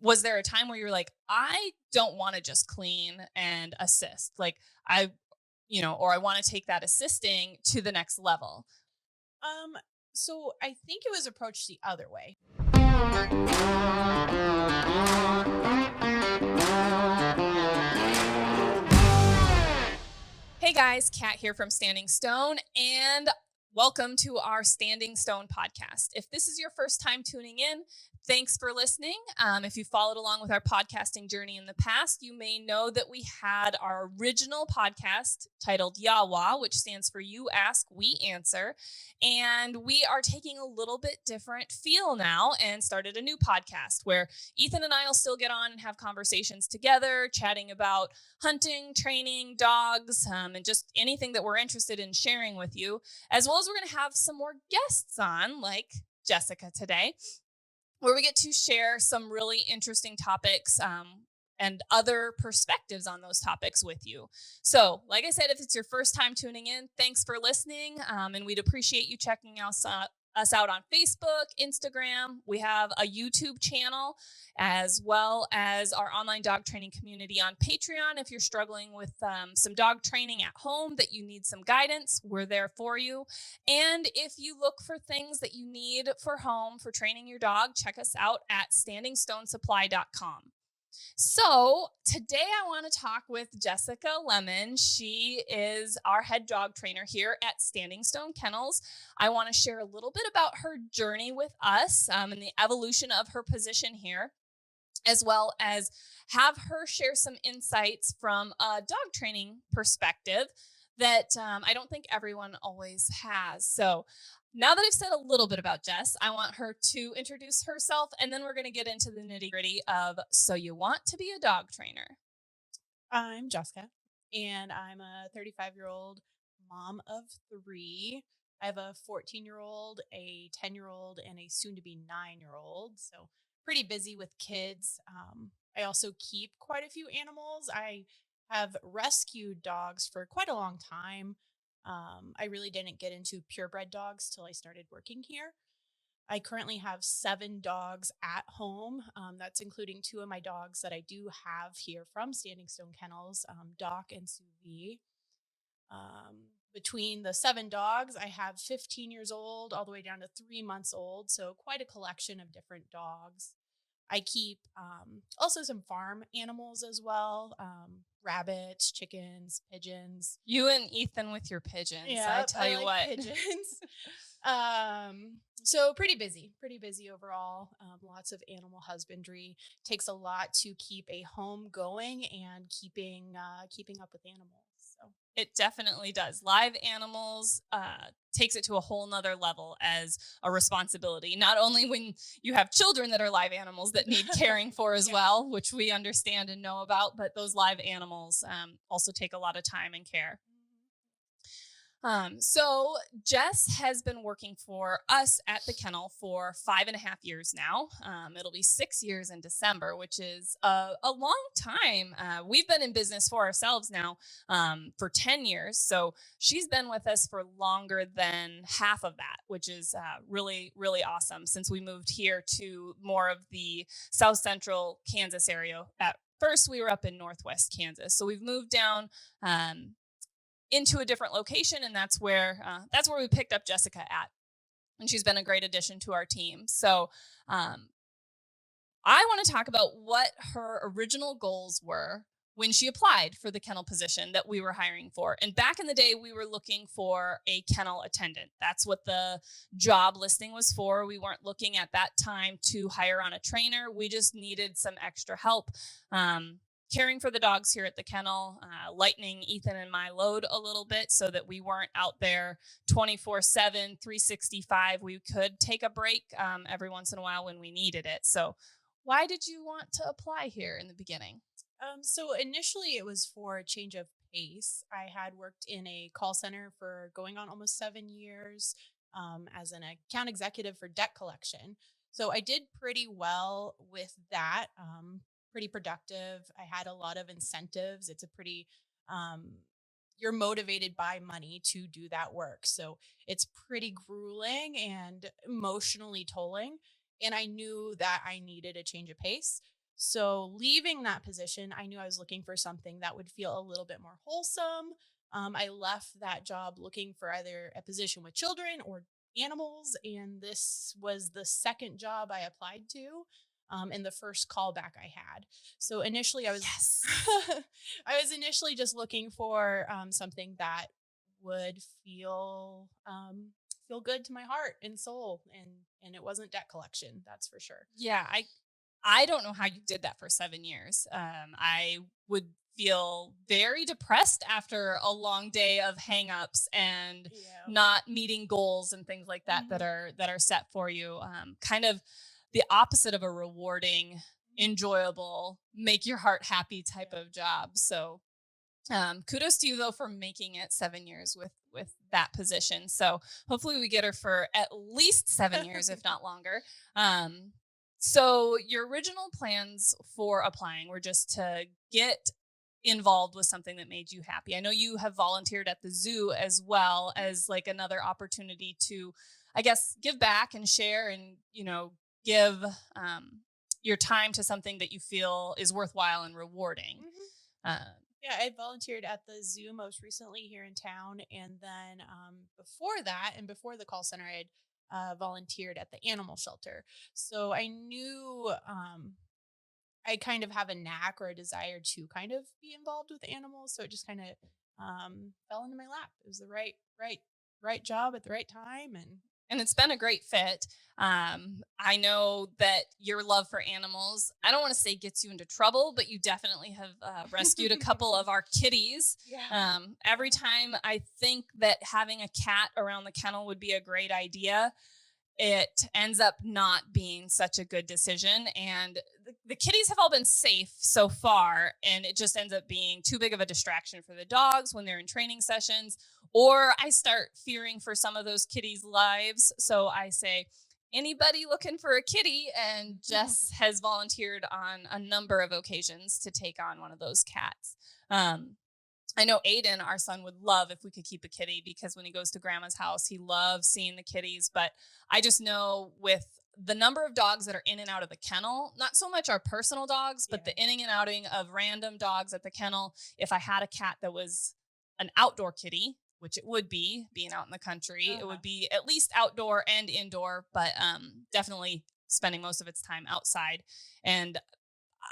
was there a time where you're like, I don't want to just clean and assist? Like or I want to take that assisting to the next level. So I think it was approached the other way. Hey guys, Kat here from Standing Stone, and welcome to our Standing Stone podcast. If this is your first time tuning in, thanks for listening. If you followed along with our podcasting journey in the past, you may know that we had our original podcast titled Yawa, which stands for You Ask, We Answer. And we are taking a little bit different feel now and started a new podcast where Ethan and I will still get on and have conversations together, chatting about hunting, training, dogs, and just anything that we're interested in sharing with you, as well as we're going to have some more guests on, like Jessica today, where we get to share some really interesting topics and other perspectives on those topics with you. So, like I said, if it's your first time tuning in, thanks for listening, and we'd appreciate you checking us out on Facebook, Instagram. We have a YouTube channel, as well as our online dog training community on Patreon. If you're struggling with some dog training at home that you need some guidance, we're there for you. And if you look for things that you need for home for training your dog, check us out at standingstonesupply.com. So today I want to talk with Jessica Lemen. She is our head dog trainer here at Standing Stone Kennels. I want to share a little bit about her journey with us and the evolution of her position here, as well as have her share some insights from a dog training perspective that I don't think everyone always has. So now that I've said a little bit about Jess, I want her to introduce herself, and then we're going to get into the nitty-gritty of, so you want to be a dog trainer. I'm Jessica, and I'm a 35-year-old mom of 3. I have a 14-year-old, a 10-year-old, and a soon-to-be 9-year-old, so pretty busy with kids. I also keep quite a few animals. I have rescued dogs for quite a long time. I really didn't get into purebred dogs till I started working here. I currently have 7 dogs at home. That's including 2 of my dogs that I do have here from Standing Stone Kennels, Doc and Suvi. Between the 7 dogs, I have 15 years old all the way down to 3 months old. So quite a collection of different dogs. I keep also some farm animals as well. Rabbits, chickens, pigeons. You and Ethan with your pigeons. Yeah, I tell you like what. pigeons. So pretty busy overall. Lots of animal husbandry. Takes a lot to keep a home going and keeping up with animals. So it definitely does. Live animals takes it to a whole nother level as a responsibility. Not only when you have children that are live animals that need caring for as well, which we understand and know about, but those live animals also take a lot of time and care. So Jess has been working for us at the kennel for 5.5 years now. It'll be 6 years in December, which is a long time. We've been in business for ourselves now for 10 years. So she's been with us for longer than half of that, which is really, really awesome since we moved here to more of the South Central Kansas area. At first, we were up in Northwest Kansas. So we've moved down into a different location, and that's where we picked up Jessica at, and she's been a great addition to our team. So I want to talk about what her original goals were when she applied for the kennel position that we were hiring for. And back in the day, we were looking for a kennel attendant. That's what the job listing was for. We weren't looking at that time to hire on a trainer. We just needed some extra help caring for the dogs here at the kennel, lightening Ethan and my load a little bit so that we weren't out there 24/7, 365. We could take a break every once in a while when we needed it. So why did you want to apply here in the beginning? So initially it was for a change of pace. I had worked in a call center for going on almost 7 years as an account executive for debt collection. So I did pretty well with that. Pretty productive. I had a lot of incentives. It's a pretty, you're motivated by money to do that work. So it's pretty grueling and emotionally tolling. And I knew that I needed a change of pace. So leaving that position, I knew I was looking for something that would feel a little bit more wholesome. I left that job looking for either a position with children or animals, and this was the second job I applied to, and the first callback I had. So initially, I was Yes. I was initially just looking for something that would feel good to my heart and soul, and it wasn't debt collection, that's for sure. Yeah, I don't know how you did that for 7 years. I would feel very depressed after a long day of hangups and Yeah. not meeting goals and things like that Mhm. that are set for you. Kind of the opposite of a rewarding, Mhm. enjoyable, make your heart happy type Yeah. of job. So kudos to you though for making it 7 years with that position. So hopefully we get her for at least 7 years, if not longer. Um, so your original plans for applying were just to get involved with something that made you happy. I know you have volunteered at the zoo as well Mhm. as like another opportunity to, I guess, give back and share and give your time to something that you feel is worthwhile and rewarding. Mhm. Uh, Yeah, I volunteered at the zoo most recently here in town, and then before that, and before the call center, I had volunteered at the animal shelter. So I knew I kind of have a knack or a desire to kind of be involved with animals. So it just kind of fell into my lap. It was the right job at the right time, and and it's been a great fit. I know that your love for animals, I don't want to say gets you into trouble, but you definitely have rescued a couple of our kitties. yeah. Every time I think that having a cat around the kennel would be a great idea, it ends up not being such a good decision. And the kitties have all been safe so far. And it just ends up being too big of a distraction for the dogs when they're in training sessions. Or I start fearing for some of those kitties' lives. So I say, anybody looking for a kitty? And Jess has volunteered on a number of occasions to take on one of those cats. Um, I know Aiden, our son, would love if we could keep a kitty because when he goes to grandma's house, he loves seeing the kitties. But I just know with the number of dogs that are in and out of the kennel, not so much our personal dogs, but Yeah. the inning and outing of random dogs at the kennel. If I had a cat that was an outdoor kitty, which it would be being out in the country, it Uh-huh. would be at least outdoor and indoor, but definitely spending most of its time outside. And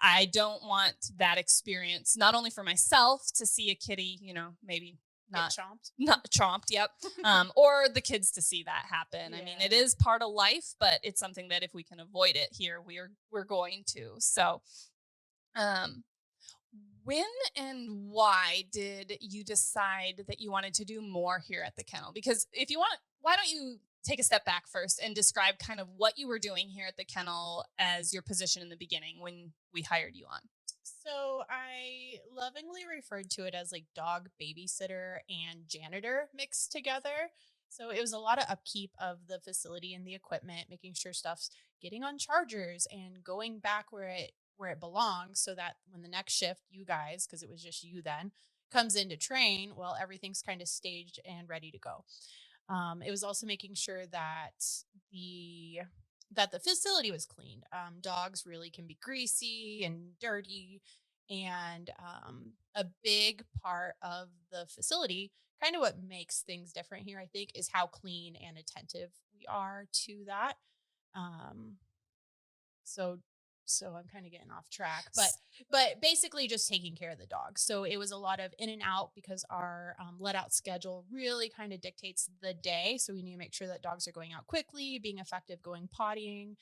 I don't want that experience, not only for myself to see a kitty, maybe Get not chomped. not chomped, yep, or the kids to see that happen. I mean, Yeah. it is part of life, but it's something that if we can avoid it here, we're going to. So, um, when and why did you decide that you wanted to do more here at the kennel? Because if you want, why don't you take a step back first and describe kind of what you were doing here at the kennel as your position in the beginning when we hired you on? So I lovingly referred to it as like dog babysitter and janitor mixed together. So it was a lot of upkeep of the facility and the equipment, making sure stuff's getting on chargers and going back where it belongs so that when the next shift you guys, because it was just you then, comes in to train, well everything's kind of staged and ready to go. It was also making sure the the facility was clean. Dogs really can be greasy and dirty, and a big part of the facility, kind of what makes things different here, I think, is how clean and attentive we are to that. Um, so so I'm kind of getting off track, but basically just taking care of the dogs. So it was a lot of in and out because our let out schedule really kind of dictates the day. So we need to make sure that dogs are going out quickly, being effective, going pottying,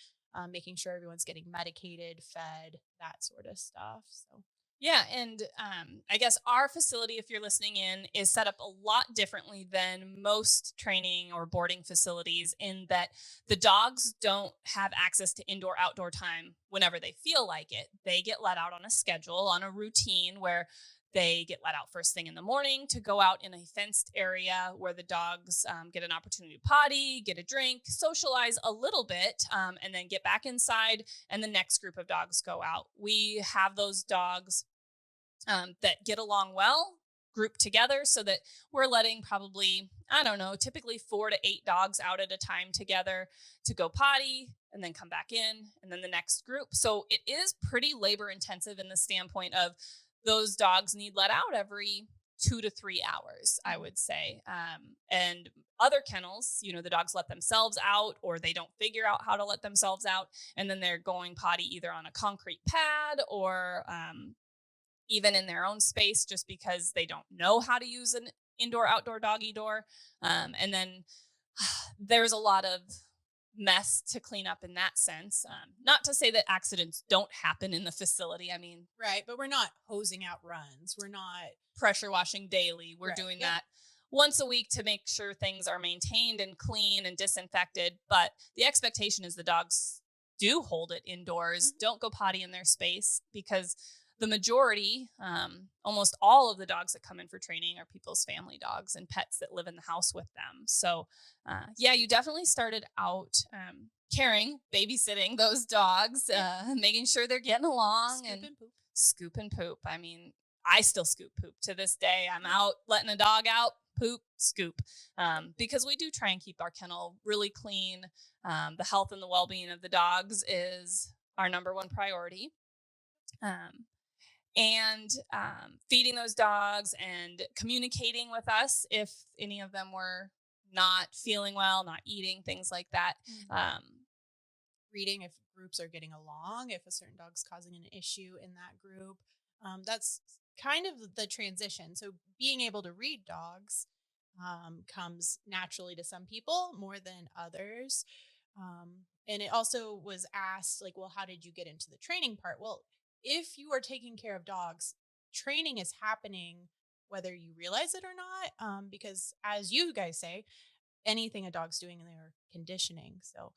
making sure everyone's getting medicated, fed, that sort of stuff. So Yeah, and I guess our facility, if you're listening in, is set up a lot differently than most training or boarding facilities in that the dogs don't have access to indoor outdoor time whenever they feel like it. They get let out on a schedule, on a routine where they get let out first thing in the morning to go out in a fenced area where the dogs get an opportunity to potty, get a drink, socialize a little bit, and then get back inside. And the next group of dogs go out. We have those dogs that get along well, grouped together so that we're letting probably, I don't know, typically 4 to 8 dogs out at a time together to go potty and then come back in and then the next group. So it is pretty labor intensive in the standpoint of those dogs need let out every 2 to 3 hours, I would say. And other kennels, the dogs let themselves out or they don't figure out how to let themselves out. And then they're going potty either on a concrete pad or even in their own space just because they don't know how to use an indoor outdoor doggy door. And then there's a lot of mess to clean up in that sense. Not to say that accidents don't happen in the facility. I mean, Right. But we're not hosing out runs. We're not pressure washing daily. We're doing that once a week to make sure things are maintained and clean and disinfected. But the expectation is the dogs do hold it indoors, don't go potty in their space, because the majority, almost all of the dogs that come in for training are people's family dogs and pets that live in the house with them. So, you definitely started out caring, babysitting those dogs, making sure they're getting along scoop and poop. I mean, I still scoop poop to this day. I'm out letting a dog out, poop, scoop, because we do try and keep our kennel really clean. The health and the well-being of the dogs is our number one priority. And feeding those dogs and communicating with us if any of them were not feeling well, not eating, things like that. Reading if groups are getting along, if a certain dog's causing an issue in that group. That's kind of the transition. So being able to read dogs comes naturally to some people more than others. And it also was asked, like, well, how did you get into the training part? Well, if you are taking care of dogs, training is happening whether you realize it or not. Because as you guys say, anything a dog's doing in their conditioning. So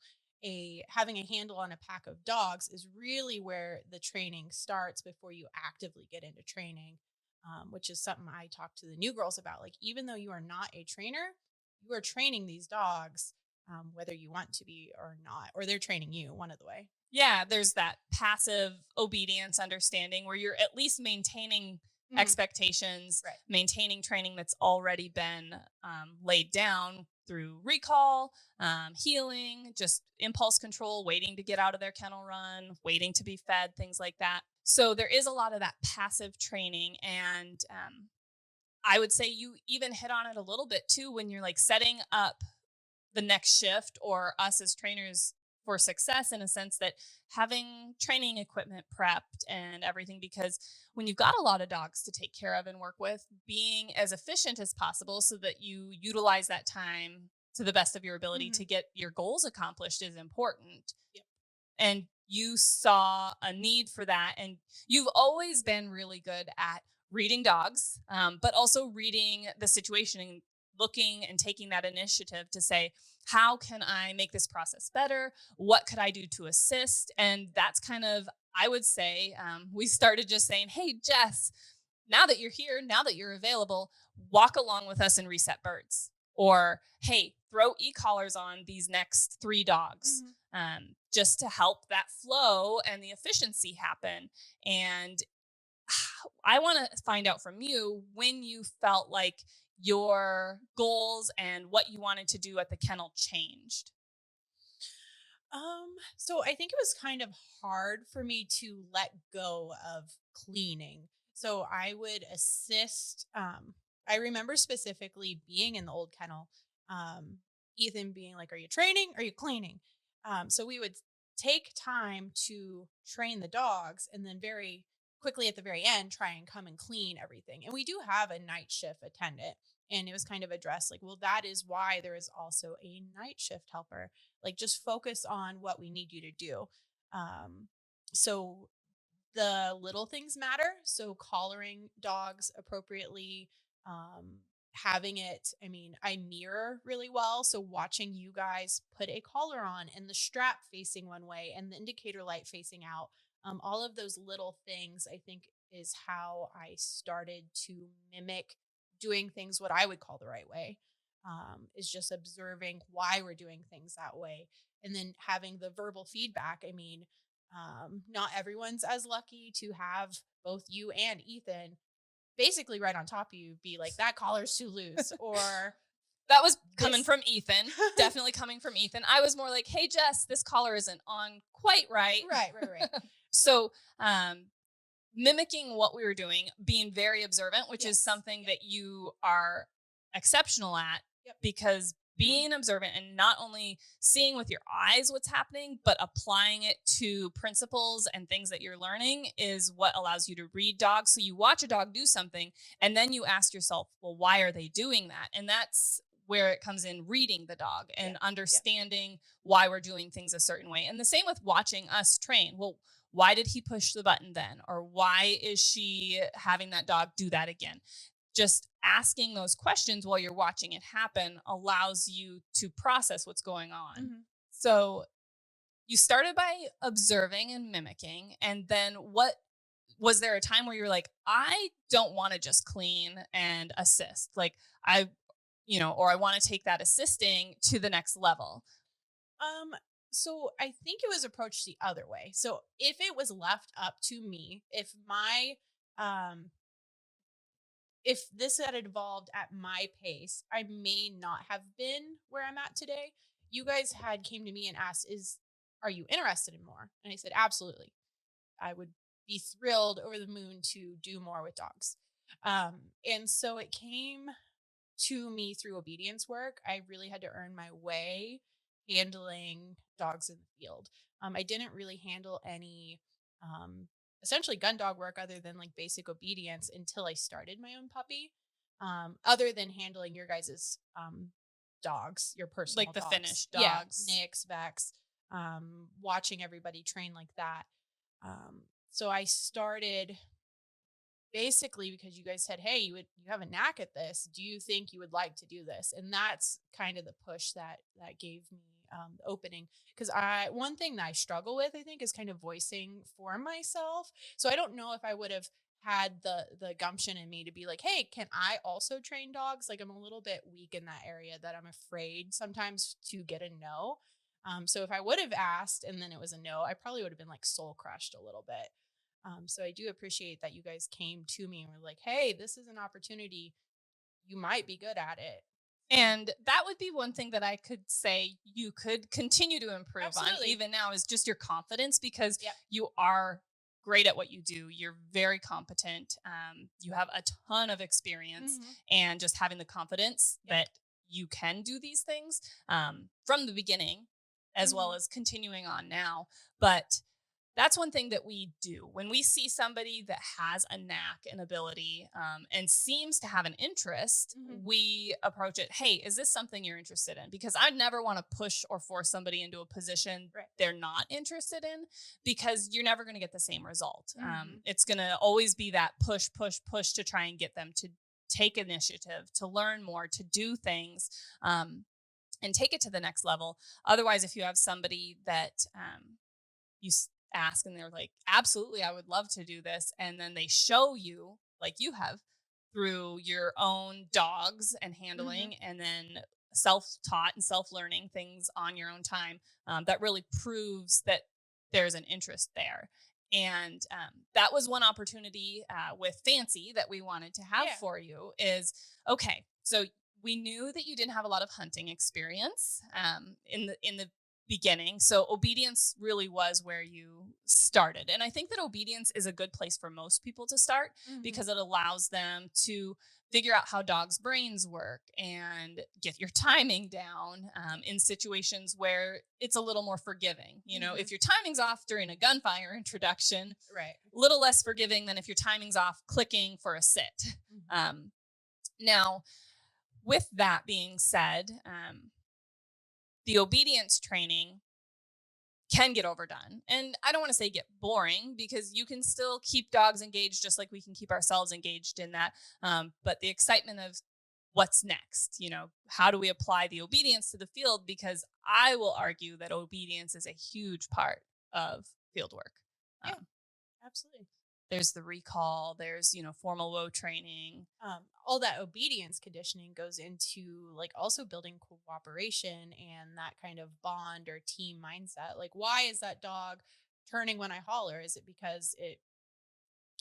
having a handle on a pack of dogs is really where the training starts before you actively get into training, which is something I talk to the new girls about. Like, even though you are not a trainer, you are training these dogs, whether you want to be or not, or they're training you one of the way. Yeah, there's that passive obedience understanding where you're at least maintaining expectations, maintaining training that's already been laid down through recall, healing, just impulse control, waiting to get out of their kennel run, waiting to be fed, things like that. So there is a lot of that passive training. And I would say you even hit on it a little bit too when you're like setting up the next shift or us as trainers for success, in a sense that having training equipment prepped and everything, because when you've got a lot of dogs to take care of and work with, being as efficient as possible so that you utilize that time to the best of your ability to get your goals accomplished is important. Yep. And you saw a need for that. And you've always been really good at reading dogs, but also reading the situation and looking and taking that initiative to say, how can I make this process better? What could I do to assist? And that's kind of, I would say, we started just saying, hey, Jess, now that you're here, now that you're available, walk along with us and reset birds. Or, hey, throw e-collars on these next 3 dogs, just to help that flow and the efficiency happen. And I want to find out from you when you felt like your goals and what you wanted to do at the kennel changed. So I think it was kind of hard for me to let go of cleaning. So I would assist. I remember specifically being in the old kennel, Ethan being like, "Are you training? Are you cleaning?" So we would take time to train the dogs, and then very quickly at the very end, try and come and clean everything. And we do have a night shift attendant. And it was kind of addressed like, well, that is why there is also a night shift helper. Like, just focus on what we need you to do. So the little things matter. So collaring dogs appropriately, having it, I mean, I mirror really well. So watching you guys put a collar on and the strap facing one way and the indicator light facing out, all of those little things, I think, is how I started to mimic doing things what I would call the right way, is just observing why we're doing things that way. And then having the verbal feedback. I mean, not everyone's as lucky to have both you and Ethan basically right on top of you be like, that collar's too loose, or that was coming from Ethan. Definitely coming from Ethan. I was more like, hey, Jess, this collar isn't on quite right. Right. So, mimicking what we were doing, being very observant, which is something that you are exceptional at, because being observant and not only seeing with your eyes what's happening, but applying it to principles and things that you're learning is what allows you to read dogs. So you watch a dog do something and then you ask yourself, well, why are they doing that? And that's where it comes in, reading the dog and understanding why we're doing things a certain way. And the same with watching us train. Well, why did he push the button then? Or why is she having that dog do that again? Just asking those questions while you're watching it happen allows you to process what's going on. Mm-hmm. So you started by observing and mimicking. And then was there a time where you're like, I don't want to just clean and assist? Like or I want to take that assisting to the next level? So I think it was approached the other way. So if it was left up to me, if this had evolved at my pace, I may not have been where I'm at today. You guys had came to me and asked, are you interested in more? And I said, absolutely. I would be thrilled, over the moon, to do more with dogs. And so it came to me through obedience work. I really had to earn my way handling dogs in the field. I didn't really handle any essentially gun dog work other than like basic obedience until I started my own puppy. Other than handling your guys's dogs, your personal like the dogs. finished dogs, Nicks, Vex, watching everybody train like that. So I started basically because you guys said, hey, you have a knack at this. Do you think you would like to do this? And that's kind of the push that gave me the opening. Because one thing that I struggle with, I think, is kind of voicing for myself. So I don't know if I would have had the gumption in me to be like, hey, can I also train dogs? Like, I'm a little bit weak in that area, that I'm afraid sometimes to get a no. So if I would have asked and then it was a no, I probably would have been like soul crushed a little bit. So I do appreciate that you guys came to me and were like, hey, this is an opportunity. You might be good at it. And that would be one thing that I could say you could continue to improve on even now, is just your confidence, because you are great at what you do. You're very competent. You have a ton of experience, and just having the confidence that you can do these things from the beginning, as well as continuing on now. But that's one thing that we do when we see somebody that has a knack, an ability, and seems to have an interest. We approach it, hey, is this something you're interested in? Because I never want to push or force somebody into a position they're not interested in, because you're never going to get the same result. It's going to always be that push to try and get them to take initiative, to learn more, to do things, and take it to the next level. Otherwise, if you have somebody that you ask and they're like, absolutely, I would love to do this, and then they show you, like you have, through your own dogs and handling, and then self-taught and self-learning things on your own time, that really proves that there's an interest there. And that was one opportunity with Fancy that we wanted to have for you is, okay, so we knew that you didn't have a lot of hunting experience in the beginning. So obedience really was where you started. And I think that obedience is a good place for most people to start, because it allows them to figure out how dogs' brains work and get your timing down in situations where it's a little more forgiving. You know, if your timing's off during a gunfire introduction, a little less forgiving than if your timing's off clicking for a sit. Now, with that being said, the obedience training can get overdone. And I don't want to say get boring, because you can still keep dogs engaged just like we can keep ourselves engaged in that. But the excitement of what's next, how do we apply the obedience to the field? Because I will argue that obedience is a huge part of field work. Yeah, absolutely. There's the recall, there's, formal woe training. All that obedience conditioning goes into like also building cooperation and that kind of bond or team mindset. Like, why is that dog turning when I holler? Is it because it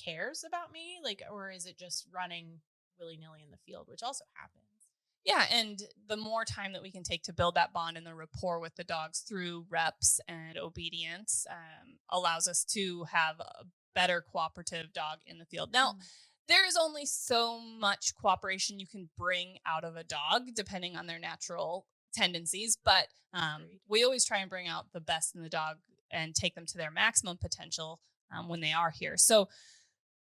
cares about me, like, or is it just running willy-nilly in the field, which also happens. Yeah, and the more time that we can take to build that bond and the rapport with the dogs through reps and obedience allows us to have a better cooperative dog in the field. Now, there is only so much cooperation you can bring out of a dog, depending on their natural tendencies, but we always try and bring out the best in the dog and take them to their maximum potential when they are here. So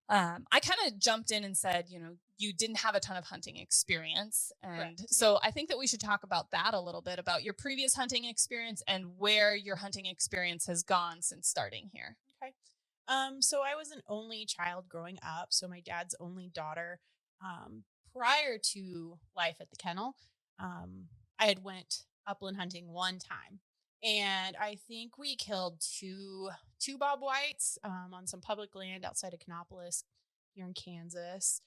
I kind of jumped in and said, you didn't have a ton of hunting experience. And Correct. so I think that we should talk about that a little bit, about your previous hunting experience and where your hunting experience has gone since starting here. Okay. So I was an only child growing up. So my dad's only daughter. Prior to life at the kennel, I had went upland hunting one time, and I think we killed two bob whites on some public land outside of Canopolis here in Kansas.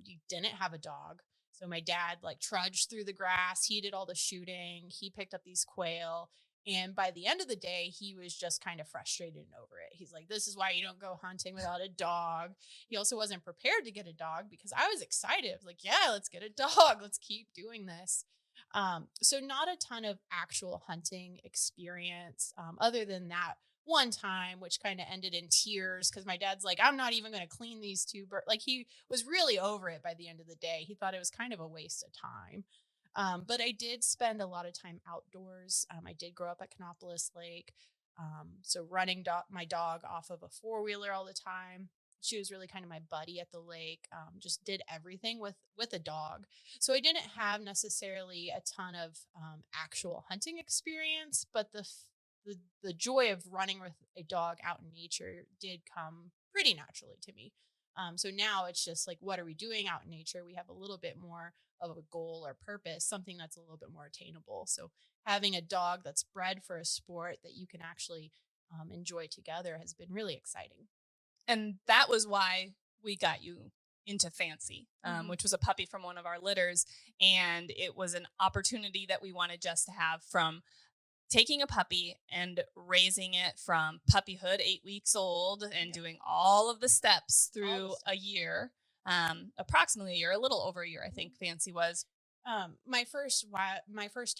We didn't have a dog, so my dad like trudged through the grass. He did all the shooting. He picked up these quail. And by the end of the day, he was just kind of frustrated and over it. He's like, this is why you don't go hunting without a dog. He also wasn't prepared to get a dog because I was excited. I was like, yeah, let's get a dog. Let's keep doing this. So not a ton of actual hunting experience other than that one time, which kind of ended in tears because my dad's like, I'm not even going to clean these two birds. Like he was really over it by the end of the day. He thought it was kind of a waste of time. But I did spend a lot of time outdoors. I did grow up at Canopolis Lake. So running my dog off of a four-wheeler all the time. She was really kind of my buddy at the lake. Just did everything with a dog. So I didn't have necessarily a ton of actual hunting experience, but the joy of running with a dog out in nature did come pretty naturally to me. So now it's just like, what are we doing out in nature? We have a little bit more of a goal or purpose, something that's a little bit more attainable. So having a dog that's bred for a sport that you can actually enjoy together has been really exciting. And that was why we got you into Fancy, which was a puppy from one of our litters. And it was an opportunity that we wanted Jess to have, from taking a puppy and raising it from puppyhood, 8 weeks old, and doing all of the steps through a year, approximately a year, a little over a year, I think Fancy was. My first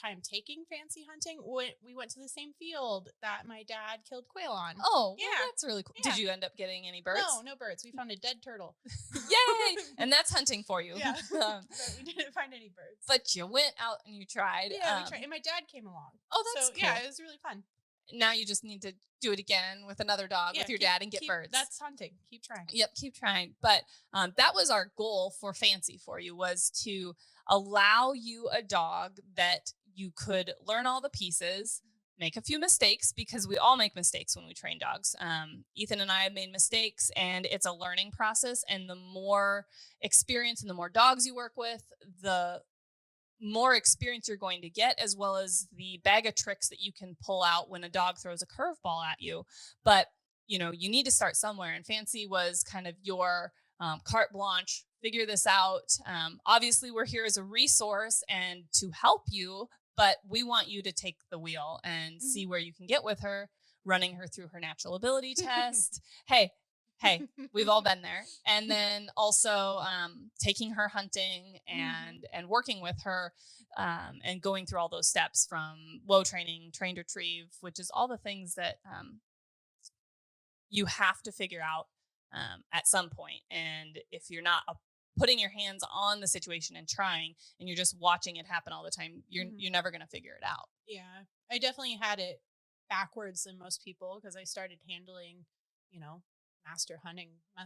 time taking Fancy hunting, we went to the same field that my dad killed quail on. Oh, yeah, well, that's really cool. Yeah. Did you end up getting any birds? No birds. We found a dead turtle. Yay! And that's hunting for you. Yeah, but we didn't find any birds. But you went out and you tried. Yeah, we tried, and my dad came along. Oh, that's cool. Yeah, it was really fun. Now you just need to do it again with another dog, with your dad, and get birds. That's hunting. Keep trying. Yep, keep trying. But that was our goal for Fancy for you, was to allow you a dog that you could learn all the pieces, make a few mistakes, because we all make mistakes when we train dogs. Ethan and I have made mistakes, and it's a learning process. And the more experience and the more dogs you work with, the more experience you're going to get, as well as the bag of tricks that you can pull out when a dog throws a curveball at you. But, you need to start somewhere. And Fancy was kind of your carte blanche, figure this out. Obviously, we're here as a resource and to help you, but we want you to take the wheel and see where you can get with her, running her through her natural ability test. Hey, we've all been there. And then also taking her hunting and working with her and going through all those steps, from low training, trained retrieve, which is all the things that you have to figure out at some point. And if you're not putting your hands on the situation and trying, and you're just watching it happen all the time, you're never going to figure it out. Yeah, I definitely had it backwards than most people, because I started handling,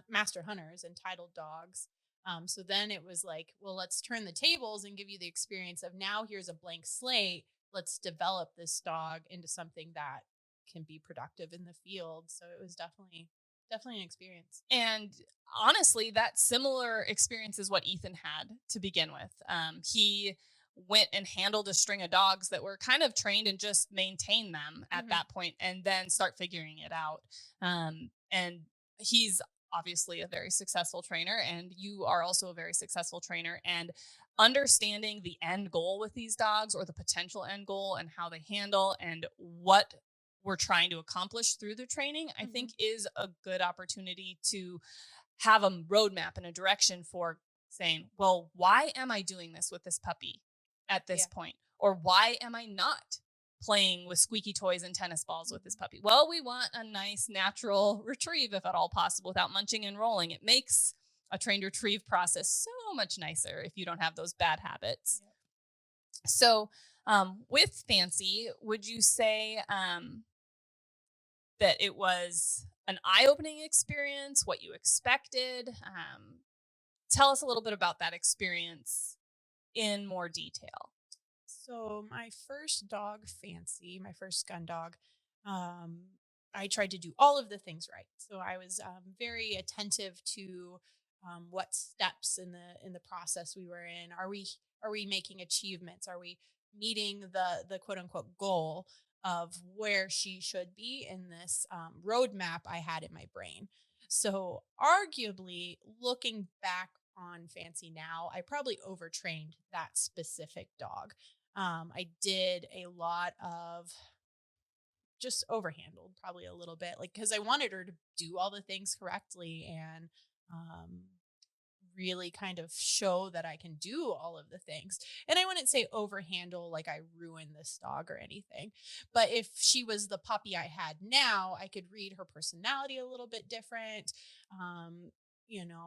master hunters and titled dogs. So then it was like, well, let's turn the tables and give you the experience of, now here's a blank slate. Let's develop this dog into something that can be productive in the field. So it was definitely an experience. And honestly, that similar experience is what Ethan had to begin with. He went and handled a string of dogs that were kind of trained and just maintain them at that point, and then start figuring it out. And he's obviously a very successful trainer, and you are also a very successful trainer. And understanding the end goal with these dogs, or the potential end goal, and how they handle, and what we're trying to accomplish through the training, I Mm-hmm. think is a good opportunity to have a roadmap and a direction for saying, well, why am I doing this with this puppy at this Yeah. point? Or why am I not playing with squeaky toys and tennis balls with this Mm-hmm. puppy? Well, we want a nice natural retrieve, if at all possible, without munching and rolling. It makes a trained retrieve process so much nicer if you don't have those bad habits. Yep. So, with Fancy, would you say that it was an eye-opening experience, what you expected? Tell us a little bit about that experience in more detail. So my first dog, Fancy, my first gun dog, um, I tried to do all of the things right. So I was very attentive to what steps in the process we were in. Are we making achievements? Are we meeting the quote unquote goal of where she should be in this roadmap I had in my brain? So arguably, looking back on Fancy now, I probably overtrained that specific dog. I did a lot of just overhandled, probably a little bit, like because I wanted her to do all the things correctly and um, really kind of show that I can do all of the things. And I wouldn't say overhandle like I ruined this dog or anything. But if she was the puppy I had now, I could read her personality a little bit different.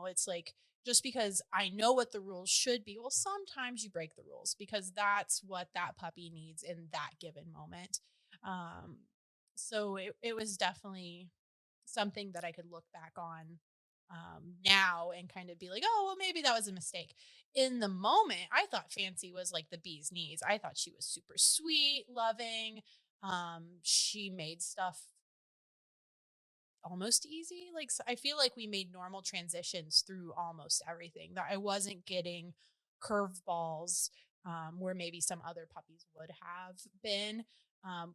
It's like just because I know what the rules should be, well, sometimes you break the rules because that's what that puppy needs in that given moment. Um, so it was definitely something that I could look back on now and kind of be like, oh, well, maybe that was a mistake. In the moment, I thought Fancy was like the bee's knees. I thought she was super sweet, loving. She made stuff almost easy. Like I feel like we made normal transitions through almost everything. That I wasn't getting curveballs where maybe some other puppies would have been.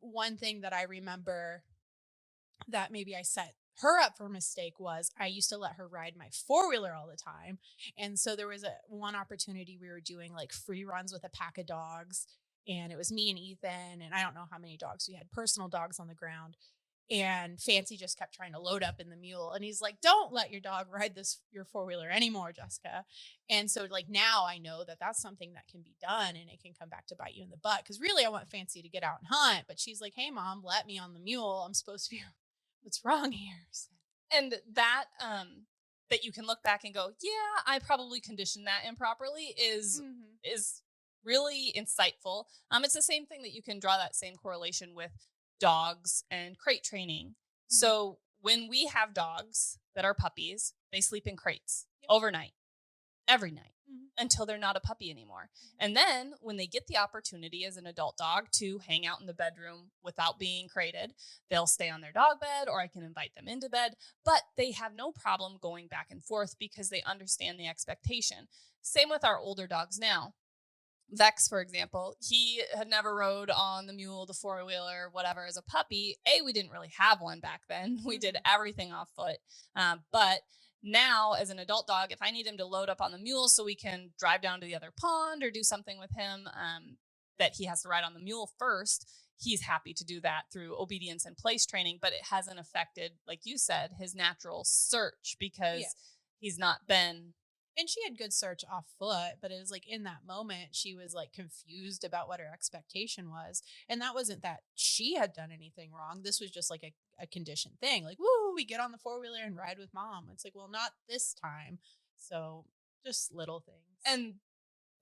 One thing that I remember that maybe I set her up for a mistake was I used to let her ride my four-wheeler all the time. And so there was one opportunity we were doing like free runs with a pack of dogs, and it was me and Ethan, and I don't know how many dogs we had, personal dogs on the ground. And Fancy just kept trying to load up in the mule. And he's like, don't let your dog ride your four-wheeler anymore, Jessica. And so like now I know that that's something that can be done and it can come back to bite you in the butt. Cause really I want Fancy to get out and hunt, but she's like, hey mom, let me on the mule. I'm supposed to be, what's wrong here? And that you can look back and go, yeah, I probably conditioned that improperly is really insightful. It's the same thing that you can draw that same correlation with dogs and crate training. So when we have dogs that are puppies, they sleep in crates overnight, every night until they're not a puppy anymore. And then when they get the opportunity as an adult dog to hang out in the bedroom without being crated, they'll stay on their dog bed or I can invite them into bed, but they have no problem going back and forth because they understand the expectation. Same with our older dogs now. Vex, for example, he had never rode on the mule, the four-wheeler, whatever as a puppy. We didn't really have one back then. We did everything off foot. But now, as an adult dog, if I need him to load up on the mule so we can drive down to the other pond or do something with him that he has to ride on the mule first, he's happy to do that through obedience and place training. But it hasn't affected, like you said, his natural search because he's not been. And she had good search off foot, but it was like in that moment, she was like confused about what her expectation was. And that wasn't that she had done anything wrong. This was just like a conditioned thing. Like, woo, we get on the four-wheeler and ride with mom. It's like, well, not this time. So just little things. And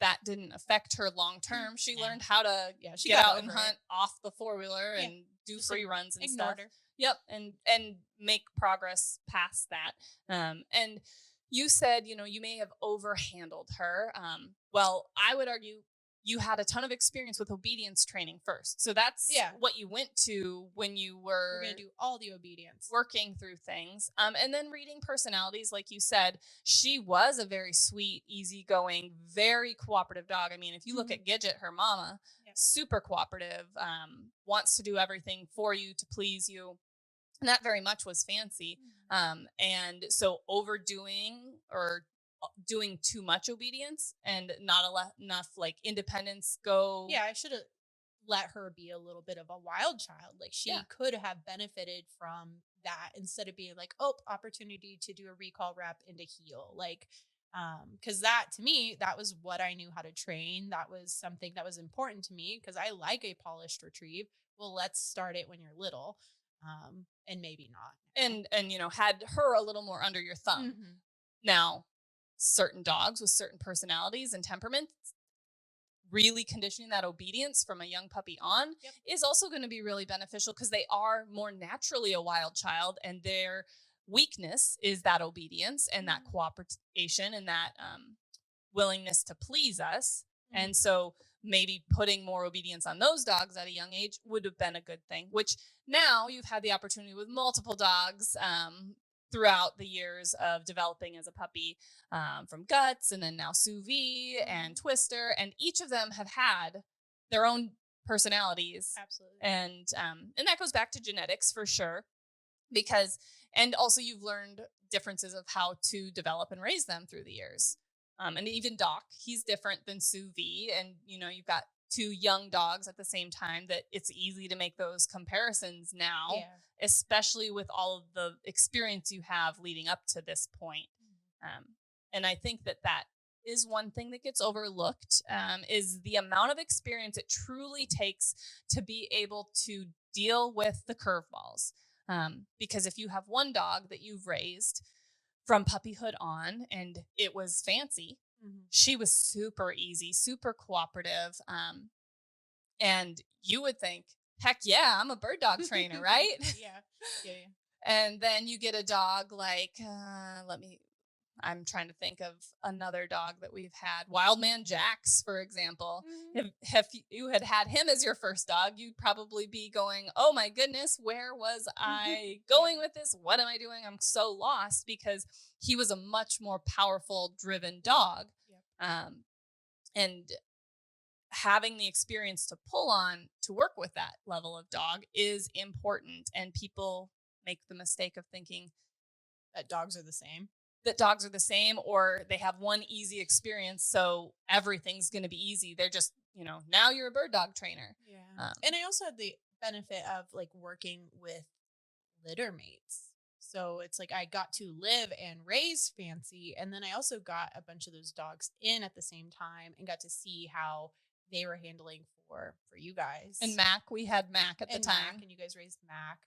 that didn't affect her long term. She learned how to she get got out and hunt off the four-wheeler and do just free runs and ignored stuff. her. Yep, and make progress past that. And you said, you may have overhandled her. Well, I would argue you had a ton of experience with obedience training first. So that's what you went to when you were going to do all the obedience, working through things. And then reading personalities, like you said, she was a very sweet, easygoing, very cooperative dog. I mean, if you look at Gidget, her mama, super cooperative, wants to do everything for you to please you. And that very much was Fancy. And so overdoing or doing too much obedience and not enough like independence go. Yeah, I should have let her be a little bit of a wild child. Like she could have benefited from that instead of being like, oh, opportunity to do a recall rep into heel. Like, because that to me, that was what I knew how to train. That was something that was important to me because I like a polished retrieve. Well, let's start it when you're little, and maybe not. And had her a little more under your thumb. Mm-hmm. Now, certain dogs with certain personalities and temperaments, really conditioning that obedience from a young puppy on is also going to be really beneficial because they are more naturally a wild child, and their weakness is that obedience and that cooperation and that willingness to please us. Mm-hmm. And so maybe putting more obedience on those dogs at a young age would have been a good thing, which now you've had the opportunity with multiple dogs throughout the years of developing as a puppy, from Guts and then now Sous Vide and Twister, and each of them have had their own personalities. Absolutely. And that goes back to genetics for sure, because, and also you've learned differences of how to develop and raise them through the years. And even Doc, he's different than Sous Vide, and you've got two young dogs at the same time that it's easy to make those comparisons now, especially with all of the experience you have leading up to this point. And I think that is one thing that gets overlooked, is the amount of experience it truly takes to be able to deal with the curveballs. Because if you have one dog that you've raised from puppyhood on and it was Fancy, she was super easy, super cooperative. And you would think, heck yeah, I'm a bird dog trainer, right? Yeah. And then you get a dog like, I'm trying to think of another dog that we've had. Wildman Jax, for example. If you had him as your first dog, you'd probably be going, oh my goodness, where was I going with this? What am I doing? I'm so lost, because he was a much more powerful, driven dog. And having the experience to pull on to work with that level of dog is important. And people make the mistake of thinking that dogs are the same. Or they have one easy experience, so everything's going to be easy. They're just, now you're a bird dog trainer. And I also had the benefit of like working with litter mates. So it's like I got to live and raise Fancy, and then I also got a bunch of those dogs in at the same time and got to see how they were handling for you guys. And Mac, we had Mac at the time. And you guys raised Mac.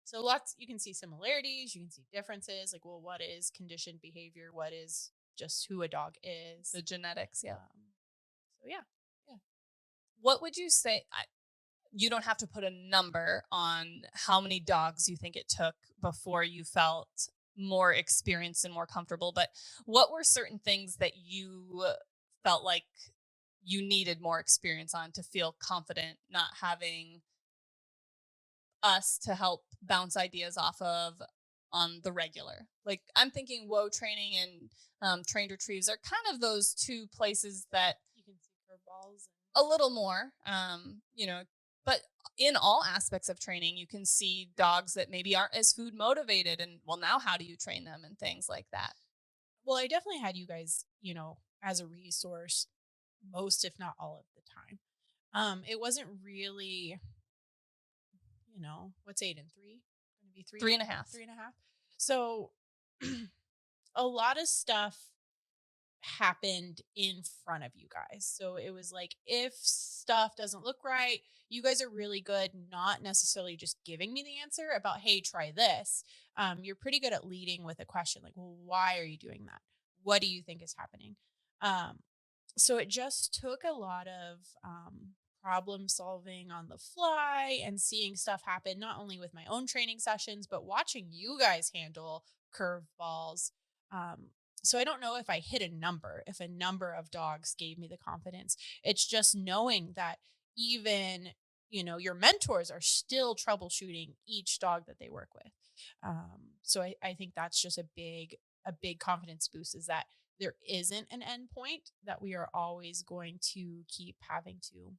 So lots, you can see similarities, you can see differences. Like, well, what is conditioned behavior? What is just who a dog is? The genetics, So yeah. What would you say? You don't have to put a number on how many dogs you think it took before you felt more experienced and more comfortable, but what were certain things that you felt like you needed more experience on to feel confident, not having us to help bounce ideas off of on the regular? Like, I'm thinking woe training and trained retrieves are kind of those two places that you can see curveballs a little more, but in all aspects of training, you can see dogs that maybe aren't as food motivated, and well, now how do you train them and things like that? Well, I definitely had you guys, as a resource most, if not all of the time. It wasn't really, what's 8 and 3? Going to be 3. 3.5. 3.5. So a lot of stuff happened in front of you guys. So it was like, if stuff doesn't look right, you guys are really good, not necessarily just giving me the answer about, hey, try this. You're pretty good at leading with a question like, well, why are you doing that? What do you think is happening? So it just took a lot of problem solving on the fly and seeing stuff happen, not only with my own training sessions, but watching you guys handle curveballs. So I don't know if I hit a number, if a number of dogs gave me the confidence. It's just knowing that even, your mentors are still troubleshooting each dog that they work with. So I think that's just a big confidence boost, is that there isn't an endpoint, that we are always going to keep having to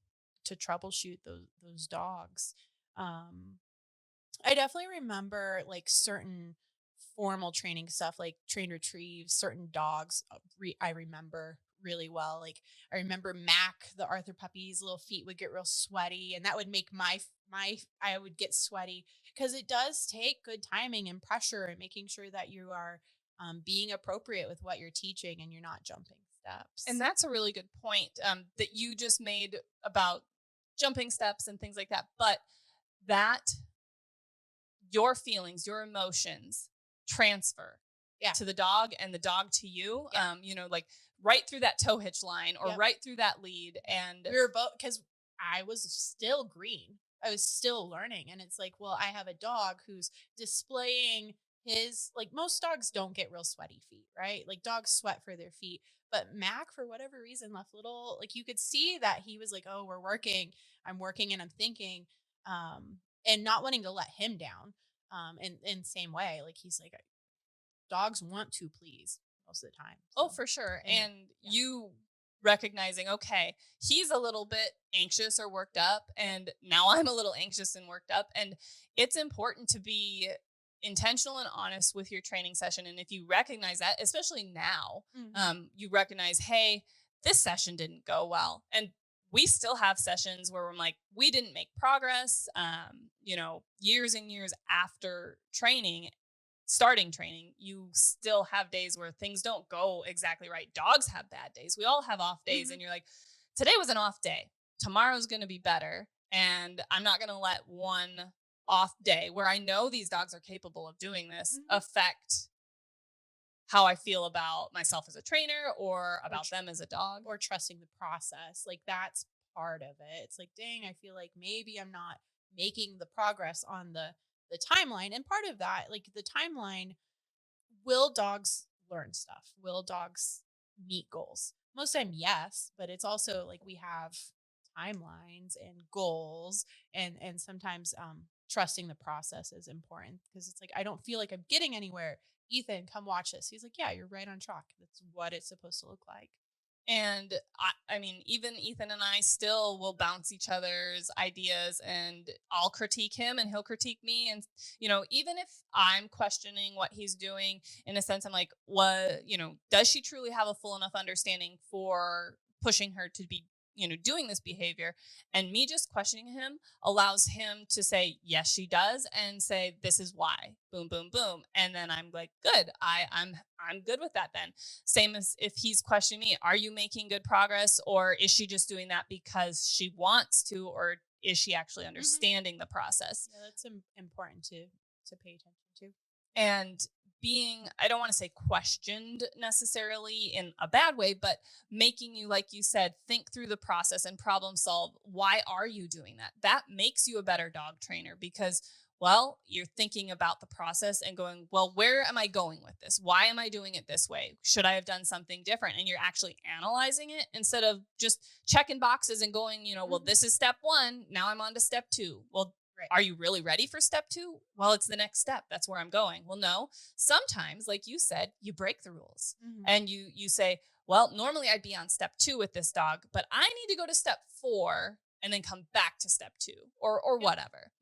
troubleshoot those dogs. I definitely remember like certain formal training stuff, like trained retrieves, certain dogs I remember really well. Like I remember Mac, the Arthur puppy's little feet would get real sweaty, and that would make I would get sweaty because it does take good timing and pressure and making sure that you are being appropriate with what you're teaching and you're not jumping steps. And that's a really good point that you just made about jumping steps and things like that. But that your feelings, your emotions transfer to the dog and the dog to you, like right through that toe hitch line or right through that lead. And we were both, because I was still green. I was still learning. And it's like, well, I have a dog who's displaying his, like most dogs don't get real sweaty feet, right? Like dogs sweat for their feet. But Mac, for whatever reason, left little, like you could see that he was like, oh, I'm working and I'm thinking, and not wanting to let him down. In same way, like he's like, dogs want to please most of the time. So. Oh, for sure. And you recognizing, okay, he's a little bit anxious or worked up, and now I'm a little anxious and worked up. And it's important to be intentional and honest with your training session. And if you recognize that, especially now, you recognize, hey, this session didn't go well. And we still have sessions where I'm like, we didn't make progress, years and years after starting training, you still have days where things don't go exactly right. Dogs have bad days. We all have off days. And you're like, today was an off day. Tomorrow's going to be better. And I'm not going to let one off day where I know these dogs are capable of doing this affect how I feel about myself as a trainer or about them as a dog. Or trusting the process. Like that's part of it. It's like, dang, I feel like maybe I'm not making the progress on the timeline. And part of that, like the timeline, will dogs learn stuff? Will dogs meet goals? Most of the time, yes, but it's also like we have timelines and goals, and sometimes trusting the process is important, because it's like, I don't feel like I'm getting anywhere. Ethan, come watch this. He's like, yeah, you're right on track. That's what it's supposed to look like. And I mean, even Ethan and I still will bounce each other's ideas, and I'll critique him and he'll critique me. And, even if I'm questioning what he's doing, in a sense, I'm like, what, does she truly have a full enough understanding for pushing her to be, doing this behavior? And me just questioning him allows him to say, yes, she does. And say, this is why, boom, boom, boom. And then I'm like, good. I'm good with that then. Same as if he's questioning me, are you making good progress, or is she just doing that because she wants to, or is she actually understanding the process? Yeah, that's important to pay attention to. And being, I don't want to say questioned necessarily in a bad way, but making you, like you said, think through the process and problem solve. Why are you doing that? That makes you a better dog trainer, because, well, you're thinking about the process and going, well, where am I going with this? Why am I doing it this way? Should I have done something different? And you're actually analyzing it instead of just checking boxes and going, well, this is step 1. Now I'm on to step 2. Well, are you really ready for step 2? Well, it's the next step. That's where I'm going. Well, no, sometimes, like you said, you break the rules and you say, well, normally I'd be on step 2 with this dog, but I need to go to step 4 and then come back to step 2 or whatever.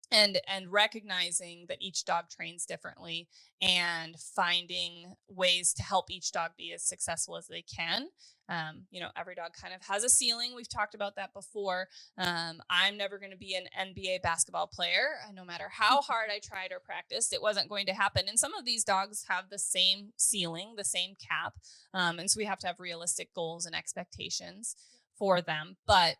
And recognizing that each dog trains differently and finding ways to help each dog be as successful as they can. Every dog kind of has a ceiling. We've talked about that before. I'm never going to be an NBA basketball player. No matter how hard I tried or practiced, it wasn't going to happen. And some of these dogs have the same ceiling, the same cap. And so we have to have realistic goals and expectations for them. But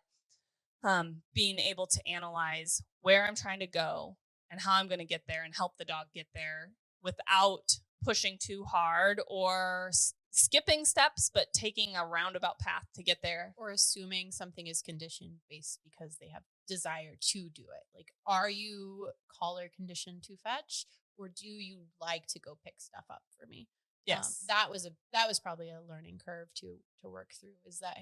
being able to analyze where I'm trying to go and how I'm going to get there and help the dog get there without pushing too hard or skipping steps, but taking a roundabout path to get there. Or assuming something is conditioned based because they have desire to do it. Like, are you collar conditioned to fetch, or do you like to go pick stuff up for me? Yes. That was probably a learning curve to work through, is that,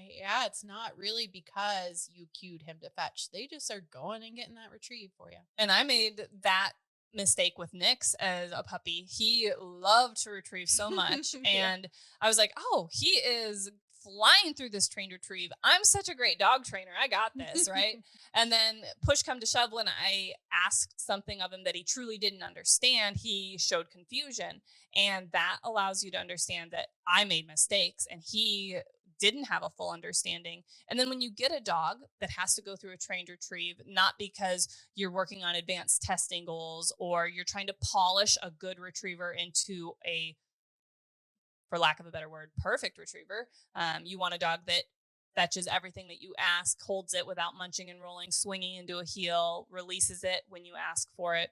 it's not really because you cued him to fetch. They just are going and getting that retrieve for you. And I made that mistake with Nix as a puppy. He loved to retrieve so much. And I was like, oh, he is flying through this trained retrieve. I'm such a great dog trainer. I got this, right? And then push come to shove, when I asked something of him that he truly didn't understand, he showed confusion. And that allows you to understand that I made mistakes and he didn't have a full understanding. And then when you get a dog that has to go through a trained retrieve, not because you're working on advanced testing goals or you're trying to polish a good retriever into a, for lack of a better word, perfect retriever. You want a dog that fetches everything that you ask, holds it without munching and rolling, swinging into a heel, releases it when you ask for it.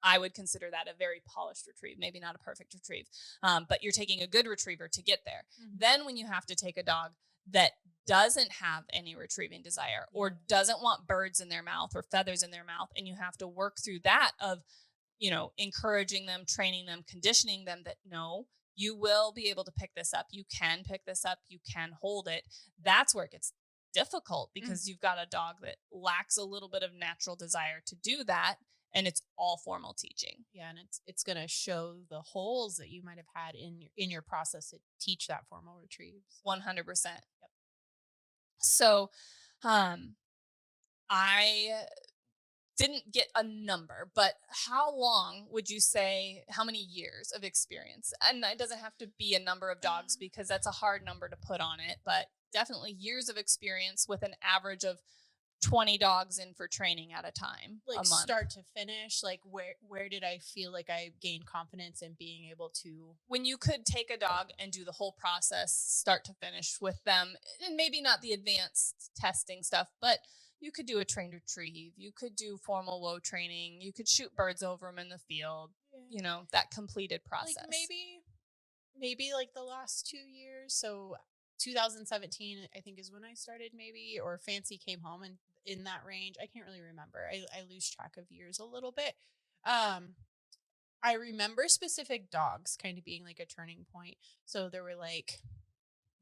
I would consider that a very polished retrieve, maybe not a perfect retrieve, but you're taking a good retriever to get there. Mm-hmm. Then when you have to take a dog that doesn't have any retrieving desire or doesn't want birds in their mouth or feathers in their mouth, and you have to work through that of, encouraging them, training them, conditioning them that no, you will be able to pick this up. You can pick this up. You can hold it. That's where it gets difficult because you've got a dog that lacks a little bit of natural desire to do that. And it's all formal teaching. Yeah, and it's going to show the holes that you might have had in your process to teach that formal retrieves. 100%. Yep. So, I didn't get a number, but how long would you say, how many years of experience? And it doesn't have to be a number of dogs because that's a hard number to put on it, but definitely years of experience with an average of 20 dogs in for training at a time, like a month. Start to finish. Like where did I feel like I gained confidence in being able to, when you could take a dog and do the whole process start to finish with them, and maybe not the advanced testing stuff, but you could do a trained retrieve, you could do formal low training, you could shoot birds over them in the field, that completed process. Like maybe like the last 2 years. So 2017, I think, is when I started, maybe, or Fancy came home, and in that range. I can't really remember. I lose track of years a little bit. I remember specific dogs kind of being like a turning point. So there were like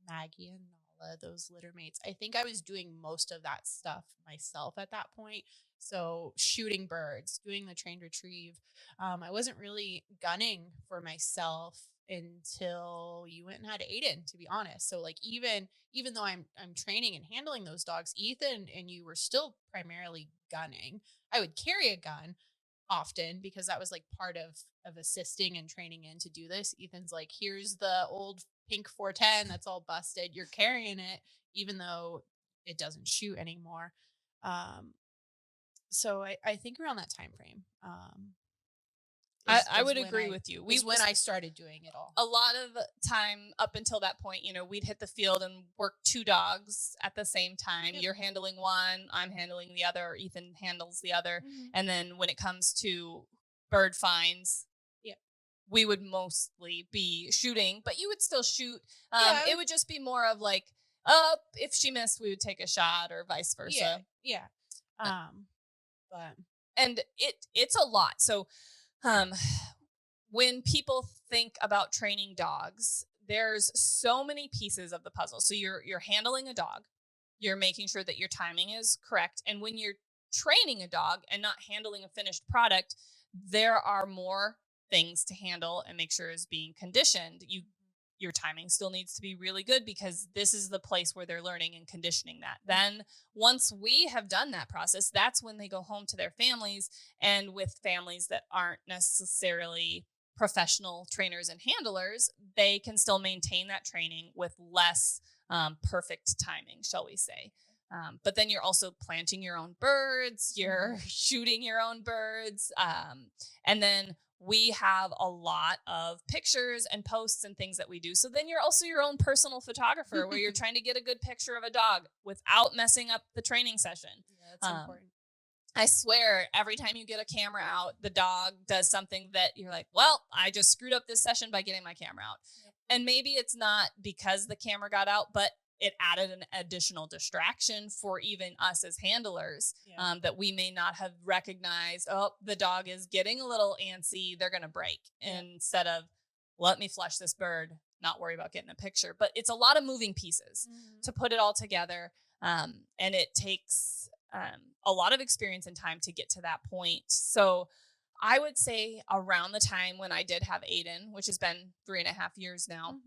Maggie and Nala, those litter mates. I think I was doing most of that stuff myself at that point. So shooting birds, doing the trained retrieve. I wasn't really gunning for myself until you went and had Aiden, to be honest. So like even though I'm training and handling those dogs, Ethan and you were still primarily gunning. I would carry a gun often because that was like part of assisting and training in to do this. Ethan's like, here's the old pink 410 that's all busted. You're carrying it, even though it doesn't shoot anymore. So I think around that time frame. I would agree with you. When I started doing it all. A lot of time up until that point, we'd hit the field and work 2 dogs at the same time. Yep. You're handling one, I'm handling the other, Ethan handles the other. Mm-hmm. And then when it comes to bird finds, we would mostly be shooting, but you would still shoot. It would just be more of like, if she missed, we would take a shot or vice versa. Yeah. But and it's a lot. So, when people think about training dogs, there's so many pieces of the puzzle. So you're handling a dog, you're making sure that your timing is correct. And when you're training a dog and not handling a finished product, there are more things to handle and make sure is being conditioned. Your timing still needs to be really good because this is the place where they're learning and conditioning that. Then once we have done that process, that's when they go home to their families, and with families that aren't necessarily professional trainers and handlers, they can still maintain that training with less perfect timing, shall we say. But then you're also planting your own birds, you're shooting your own birds. And then we have a lot of pictures and posts and things that we do. So then you're also your own personal photographer where you're trying to get a good picture of a dog without messing up the training session. Yeah, that's important. I swear every time you get a camera out, the dog does something that you're like, well, I just screwed up this session by getting my camera out. Yep. And maybe it's not because the camera got out, but it added an additional distraction for even us as handlers that we may not have recognized. Oh, the dog is getting a little antsy. They're going to break instead of let me flush this bird, not worry about getting a picture. But it's a lot of moving pieces to put it all together. And it takes a lot of experience and time to get to that point. So I would say around the time when I did have Aiden, which has been 3.5 years now,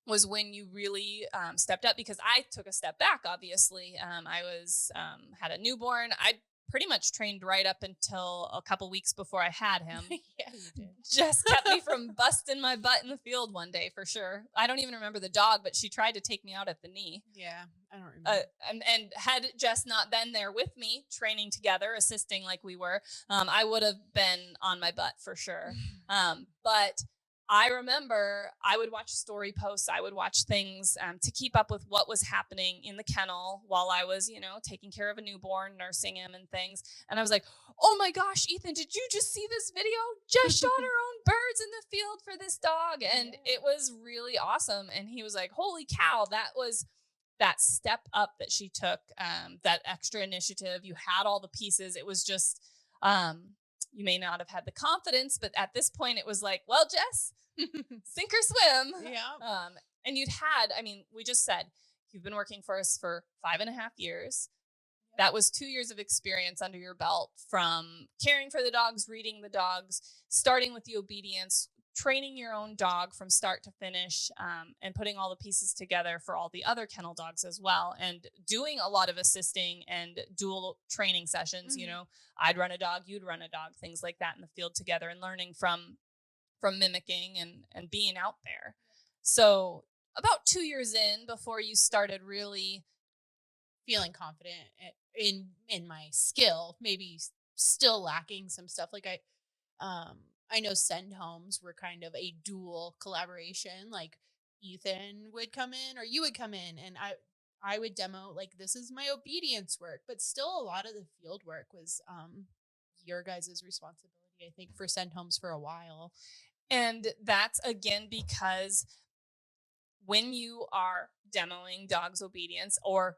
was when you really stepped up, because I took a step back, obviously. I was had a newborn. I pretty much trained right up until a couple weeks before I had him. Yeah, you did. Just kept me from busting my butt in the field one day for sure. I don't even remember the dog, but she tried to take me out at the knee. Yeah, I don't remember. And had Jess not been there with me, training together, assisting like we were, I would have been on my butt for sure. But I remember I would watch story posts. I would watch things to keep up with what was happening in the kennel while I was, taking care of a newborn, nursing him and things. And I was like, oh my gosh, Ethan, did you just see this video? Jess shot her own birds in the field for this dog. And it was really awesome. And he was like, holy cow, that was that step up that she took, that extra initiative. You had all the pieces. It was just, you may not have had the confidence, but at this point it was like, well, Jess, sink or swim. Yeah. And we just said, you've been working for us for 5.5 years. That was 2 years of experience under your belt from caring for the dogs, reading the dogs, starting with the obedience, training your own dog from start to finish, and putting all the pieces together for all the other kennel dogs as well, and doing a lot of assisting and dual training sessions. Mm-hmm. I'd run a dog, you'd run a dog, things like that in the field together, and learning from mimicking and being out there. So about 2 years in, before you started really feeling confident in my skill, maybe still lacking some stuff. Like I know send homes were kind of a dual collaboration. Like Ethan would come in or you would come in and I would demo, like, this is my obedience work, but still a lot of the field work was your guys' responsibility, I think, for send homes for a while. And that's again because when you are demoing dog's obedience, or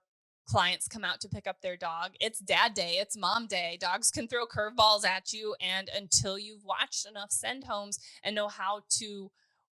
clients come out to pick up their dog, it's dad day, it's mom day. Dogs can throw curveballs at you. And until you've watched enough send homes and know how to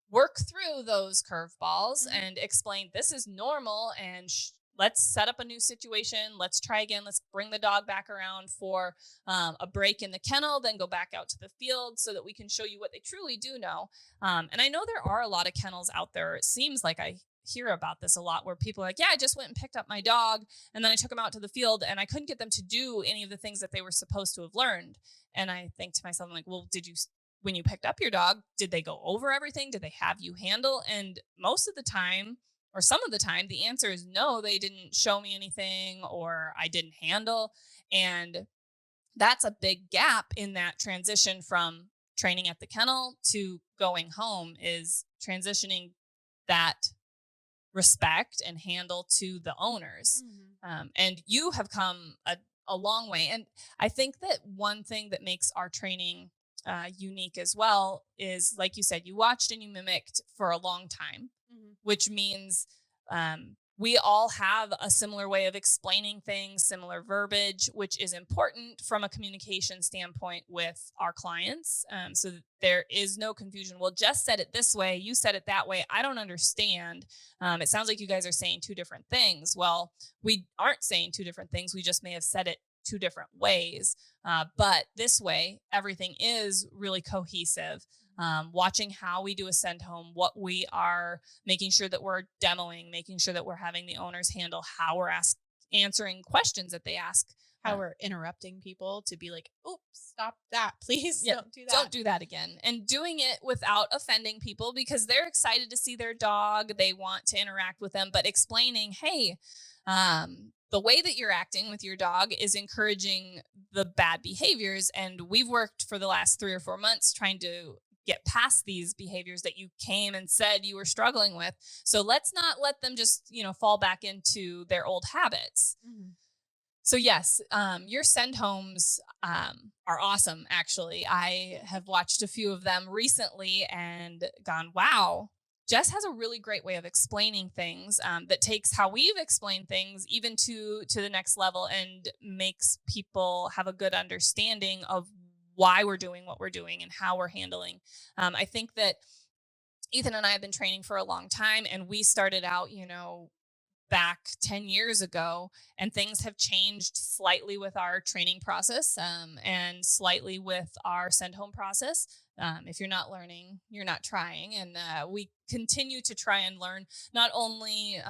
work through those curveballs and explain this is normal and let's set up a new situation. Let's try again. Let's bring the dog back around for a break in the kennel, then go back out to the field so that we can show you what they truly do know. And I know there are a lot of kennels out there. It seems like I hear about this a lot where people are like, yeah, I just went and picked up my dog and then I took him out to the field and I couldn't get them to do any of the things that they were supposed to have learned. And I think to myself, I'm like, well, when you picked up your dog, did they go over everything? Did they have you handle? And most of the time, or some of the time, the answer is no, they didn't show me anything or I didn't handle. And that's a big gap in that transition from training at the kennel to going home, is transitioning that respect and handle to the owners. And you have come a long way. And I think that one thing that makes our training unique as well is, like you said, you watched and you mimicked for a long time, which means we all have a similar way of explaining things, similar verbiage, which is important from a communication standpoint with our clients, so that there is no confusion. Well, Jess said it this way, you said it that way, I don't understand. It sounds like you guys are saying two different things. Well, we aren't saying two different things. We just may have said it two different ways. But this way, everything is really cohesive. Watching how we do a send home, what we are making sure that we're demoing, making sure that we're having the owners handle, how we're answering questions that they ask, how we're interrupting people to be like, oops, stop that, please. Don't do that. Don't do that again. And doing it without offending people, because they're excited to see their dog. They want to interact with them, but explaining, hey, the way that you're acting with your dog is encouraging the bad behaviors. And we've worked for the last 3 or 4 months trying to get past these behaviors that you came and said you were struggling with. So let's not let them just, fall back into their old habits. So yes, your send homes are awesome. Actually, I have watched a few of them recently and gone, wow, Jess has a really great way of explaining things that takes how we've explained things even to the next level and makes people have a good understanding of why we're doing what we're doing and how we're handling. I think that Ethan and I have been training for a long time, and we started out, back 10 years ago, and things have changed slightly with our training process and slightly with our send home process. If you're not learning, you're not trying. And we continue to try and learn not only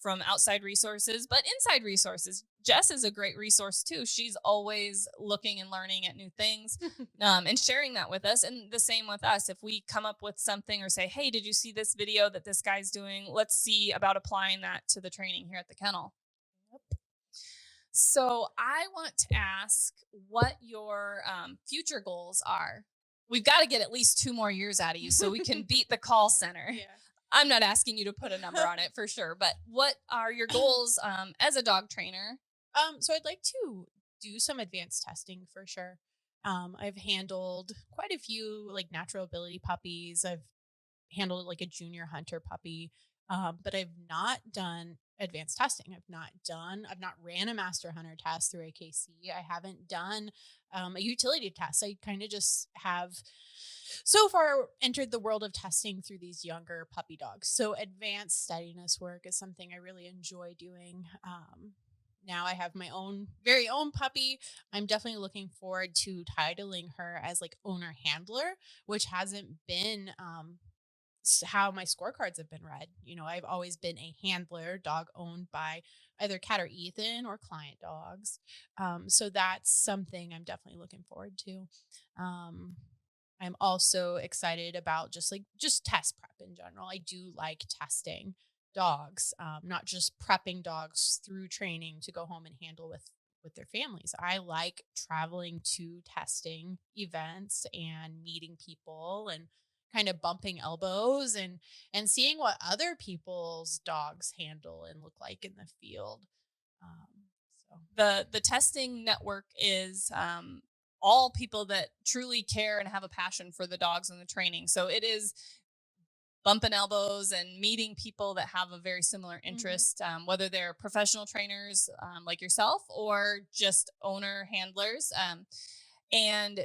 from outside resources, but inside resources. Jess is a great resource too. She's always looking and learning at new things, and sharing that with us. And the same with us. If we come up with something or say, hey, did you see this video that this guy's doing? Let's see about applying that to the training here at the kennel. So I want to ask what your future goals are. We've got to get at least 2 more years out of you so we can beat the call center. Yeah. I'm not asking you to put a number on it for sure, but what are your goals as a dog trainer? So I'd like to do some advanced testing for sure. I've handled quite a few like natural ability puppies. I've handled like a junior hunter puppy, but I've not done advanced testing. I've not ran a master hunter test through AKC. I haven't done a utility test. I kind of just have so far entered the world of testing through these younger puppy dogs. So advanced steadiness work is something I really enjoy doing. Now I have my very own puppy. I'm definitely looking forward to titling her as like owner handler, which hasn't been how my scorecards have been read. I've always been a handler, dog owned by either Kat or Ethan or client dogs. So that's something I'm definitely looking forward to. I'm also excited about just test prep in general. I do like testing dogs, not just prepping dogs through training to go home and handle with their families. I like traveling to testing events and meeting people and kind of bumping elbows and seeing what other people's dogs handle and look like in the field. So The testing network is all people that truly care and have a passion for the dogs and the training. So it is bumping elbows and meeting people that have a very similar interest, whether they're professional trainers like yourself or just owner handlers. And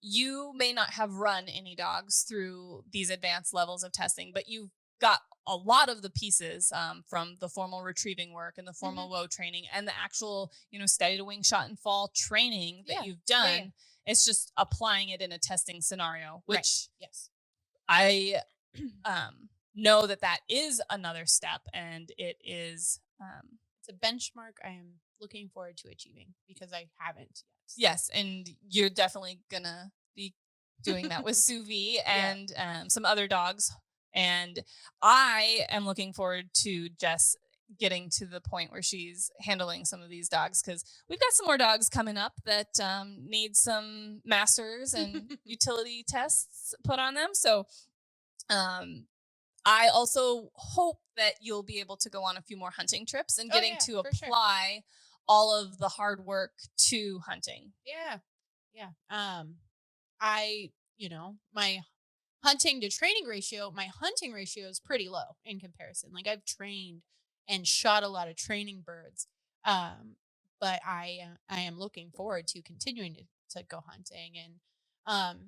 you may not have run any dogs through these advanced levels of testing, but you've got a lot of the pieces from the formal retrieving work and the formal woe training and the actual, steady to wing, shot and fall training that you've done. Yeah. It's just applying it in a testing scenario, which right. Yes. I know that is another step, and it is It's a benchmark I am looking forward to achieving because I haven't yet. yes, and you're definitely gonna be doing that with Sue V and some other dogs. And I am looking forward to Jess getting to the point where she's handling some of these dogs, because we've got some more dogs coming up that need some masters and utility tests put on them. So I also hope that you'll be able to go on a few more hunting trips and getting to apply all of the hard work to hunting. Yeah. Yeah. My hunting to training ratio, my hunting ratio is pretty low in comparison. Like I've trained and shot a lot of training birds. But I am looking forward to continuing to go hunting and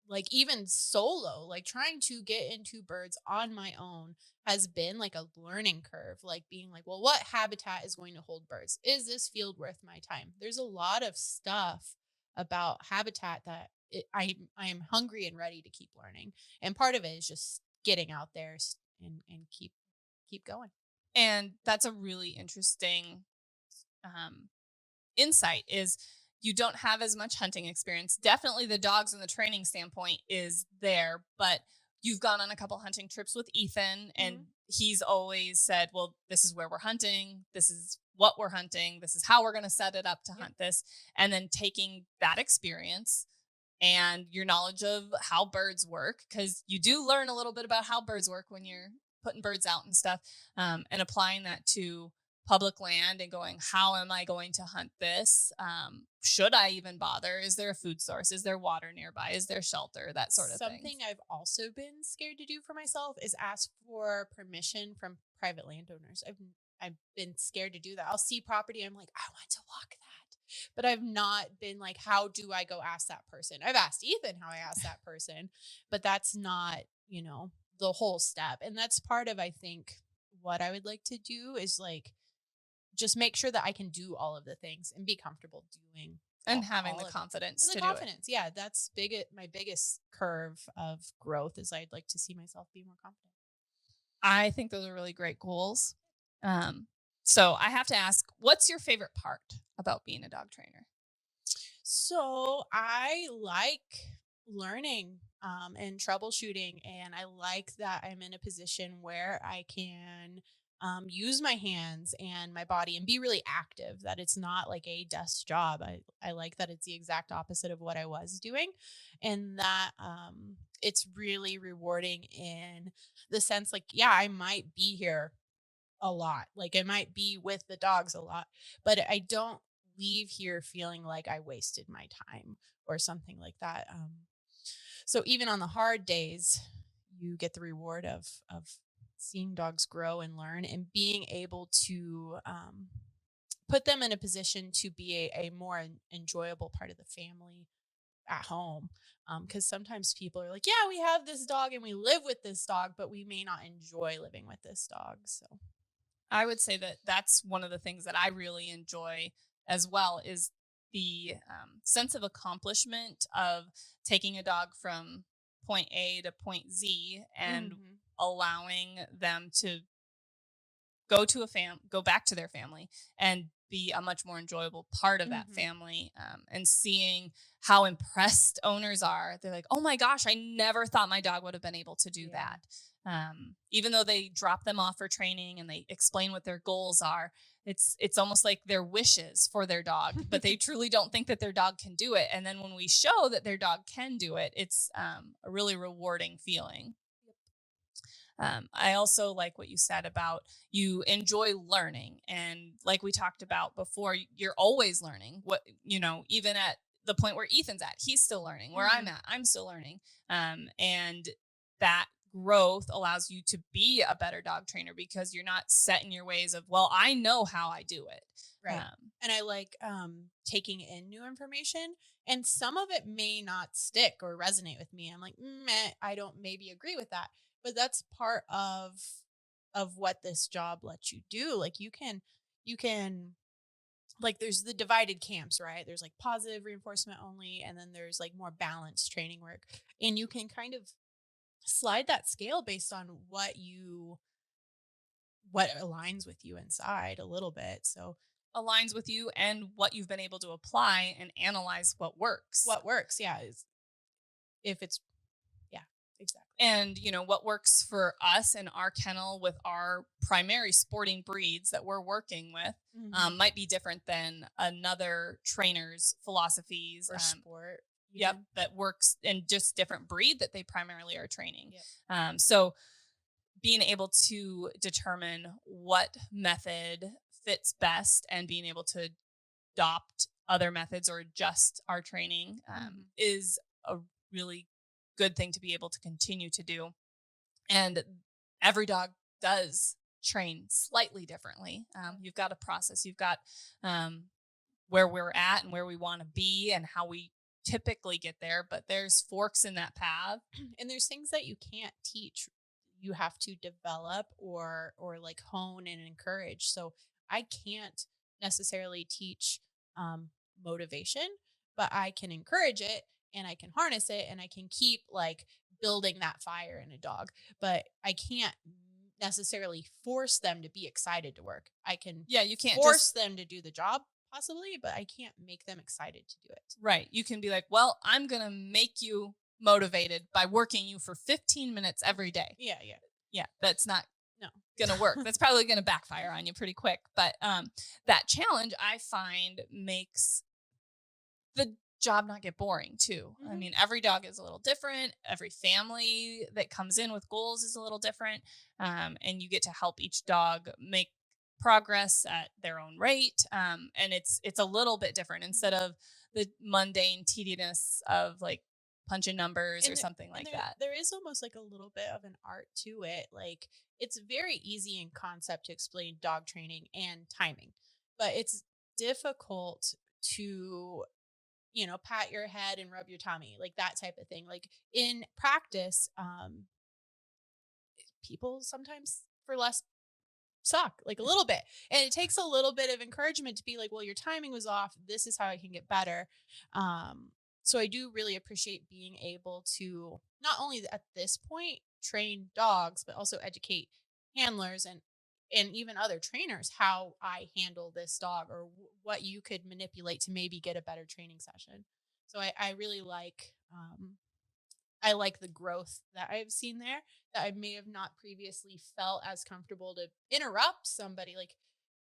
like even solo, like trying to get into birds on my own has been like a learning curve, like being like, well, what habitat is going to hold birds? Is this field worth my time? There's a lot of stuff about habitat that I am hungry and ready to keep learning. And part of it is just getting out there and keep going. And that's a really interesting insight, is you don't have as much hunting experience. Definitely the dogs and the training standpoint is there, but you've gone on a couple hunting trips with Ethan, and he's always said, well, this is where we're hunting. This is what we're hunting. This is how we're going to set it up to hunt this. And then taking that experience and your knowledge of how birds work, because you do learn a little bit about how birds work when you're putting birds out and stuff, and applying that to public land and going, how am I going to hunt this? Should I even bother? Is there a food source? Is there water nearby? Is there shelter? That sort of thing. Something I've also been scared to do for myself is ask for permission from private landowners. I've been scared to do that. I'll see property, I'm like, I want to walk that. But I've not been like, how do I go ask that person? I've asked Ethan how I asked that person, but that's not, the whole step. And that's part of, I think, what I would like to do is like just make sure that I can do all of the things and be comfortable doing and having the confidence to do it. Yeah, that's my biggest curve of growth is I'd like to see myself be more confident. I think those are really great goals. So I have to ask, what's your favorite part about being a dog trainer? So I like learning and troubleshooting, and I like that I'm in a position where I can use my hands and my body and be really active. That it's not like a desk job. I like that it's the exact opposite of what I was doing, and that it's really rewarding in the sense like, yeah, I might be here a lot. Like I might be with the dogs a lot, but I don't leave here feeling like I wasted my time or something like that. So even on the hard days, you get the reward of seeing dogs grow and learn and being able to put them in a position to be a more enjoyable part of the family at home. Because sometimes people are like, yeah, we have this dog and we live with this dog, but we may not enjoy living with this dog. So I would say that that's one of the things that I really enjoy as well is the sense of accomplishment of taking a dog from point A to point Z and mhm. allowing them to go back to their family and be a much more enjoyable part of that Mhm. family, and seeing how impressed owners are. They're like, oh my gosh, I never thought my dog would have been able to do Yeah. that. Even though they drop them off for training and they explain what their goals are, it's almost like their wishes for their dog, but they truly don't think that their dog can do it. And then when we show that their dog can do it, it's a really rewarding feeling. I also like what you said about you enjoy learning. And like we talked about before, you're always learning even at the point where Ethan's at, he's still learning. Where I'm Mhm. at, I'm still learning. And that growth allows you to be a better dog trainer because you're not set in your ways of, well, I know how I do it. Right. Um, And I like taking in new information, and some of it may not stick or resonate with me. I'm like, meh, I don't maybe agree with that. But that's part of what this job lets you do. Like you can like there's the divided camps, right? There's like positive reinforcement only, and then there's like more balanced training work. And you can kind of slide that scale based on what aligns with you inside a little bit. So Aligns with you and what you've been able to apply and analyze what works. what works, yeah, is if it's yeah, exactly. And what works for us and our kennel with our primary sporting breeds that we're working with, Mhm. might be different than another trainer's philosophies. Or sport Yep, even. that works in just different breed that they primarily are training. Yep. So being able to determine what method fits best and being able to adopt other methods or adjust our training, Mhm. is a really good thing to be able to continue to do. And every dog does train slightly differently. You've got a process, you've got um, where we're at and where we want to be and how we typically get there, but there's forks in that path. And there's things that you can't teach. You have to develop or like hone and encourage. So I can't necessarily teach um motivation, but I can encourage it and I can harness it and I can keep like building that fire in a dog. But I can't necessarily force them to be excited to work. I can Yeah, you can't just force them to do the job possibly, but I can't make them excited to do it. right. You can be like, well, I'm gonna make you motivated by working you for 15 minutes every day. Yeah, yeah. Yeah, that's not No. going to work. That's probably going to backfire on you pretty quick. But that challenge I find makes the job not get boring too. I Mhm. mean, every dog is a little different. Every family that comes in with goals is a little different, and you get to help each dog make progress at their own rate. And it's a little bit different instead of the mundane tediousness of like punching numbers or and there, something and like there that. there is almost like a little bit of an art to it. Like it's very easy in concept to explain dog training and timing, but it's difficult to pat your head and rub your tummy, like that type of thing. Like in practice, people sometimes for less suck like a little bit, and it takes a little bit of encouragement to be like, well, your timing was off, this is how I can get better. So I do really appreciate being able to not only at this point train dogs but also educate handlers and and even other trainers how I handle this dog, or what you could manipulate to maybe get a better training session. So I really like, I like the growth that I've seen there, that I may have not previously felt as comfortable to interrupt somebody, like,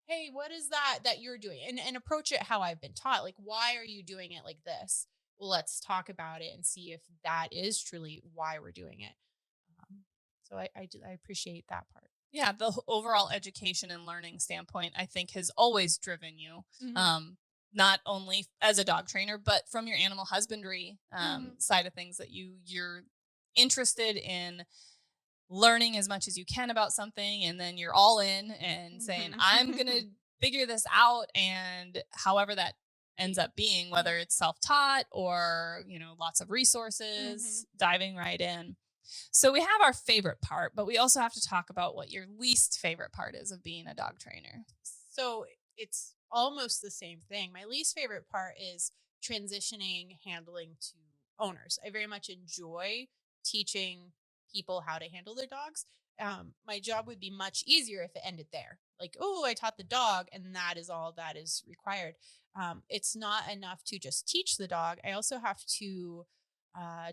hey, what is that you're doing? And approach it how I've been taught. Like, why are you doing it like this? Well, let's talk about it and see if that is truly why we're doing it. Um, so I appreciate that part. Yeah, the overall education and learning standpoint, I think, has always driven you, Hmm. not only as a dog trainer, but from your animal husbandry Hmm. side of things, that you're interested in learning as much as you can about something, and then you're all in and saying, I'm going to Hmm. figure this out. And however that ends up being, whether Yeah. it's self-taught or, lots of Hmm. resources, diving right in. So we have our favorite part, but we also have to talk about what your least favorite part is of being a dog trainer. So it's almost the same thing. My least favorite part is transitioning handling to owners. I very much enjoy teaching people how to handle their dogs. My job would be much easier if it ended there. Like, oh, I taught the dog, and that is all that is required. It's not enough to just teach the dog. I also have to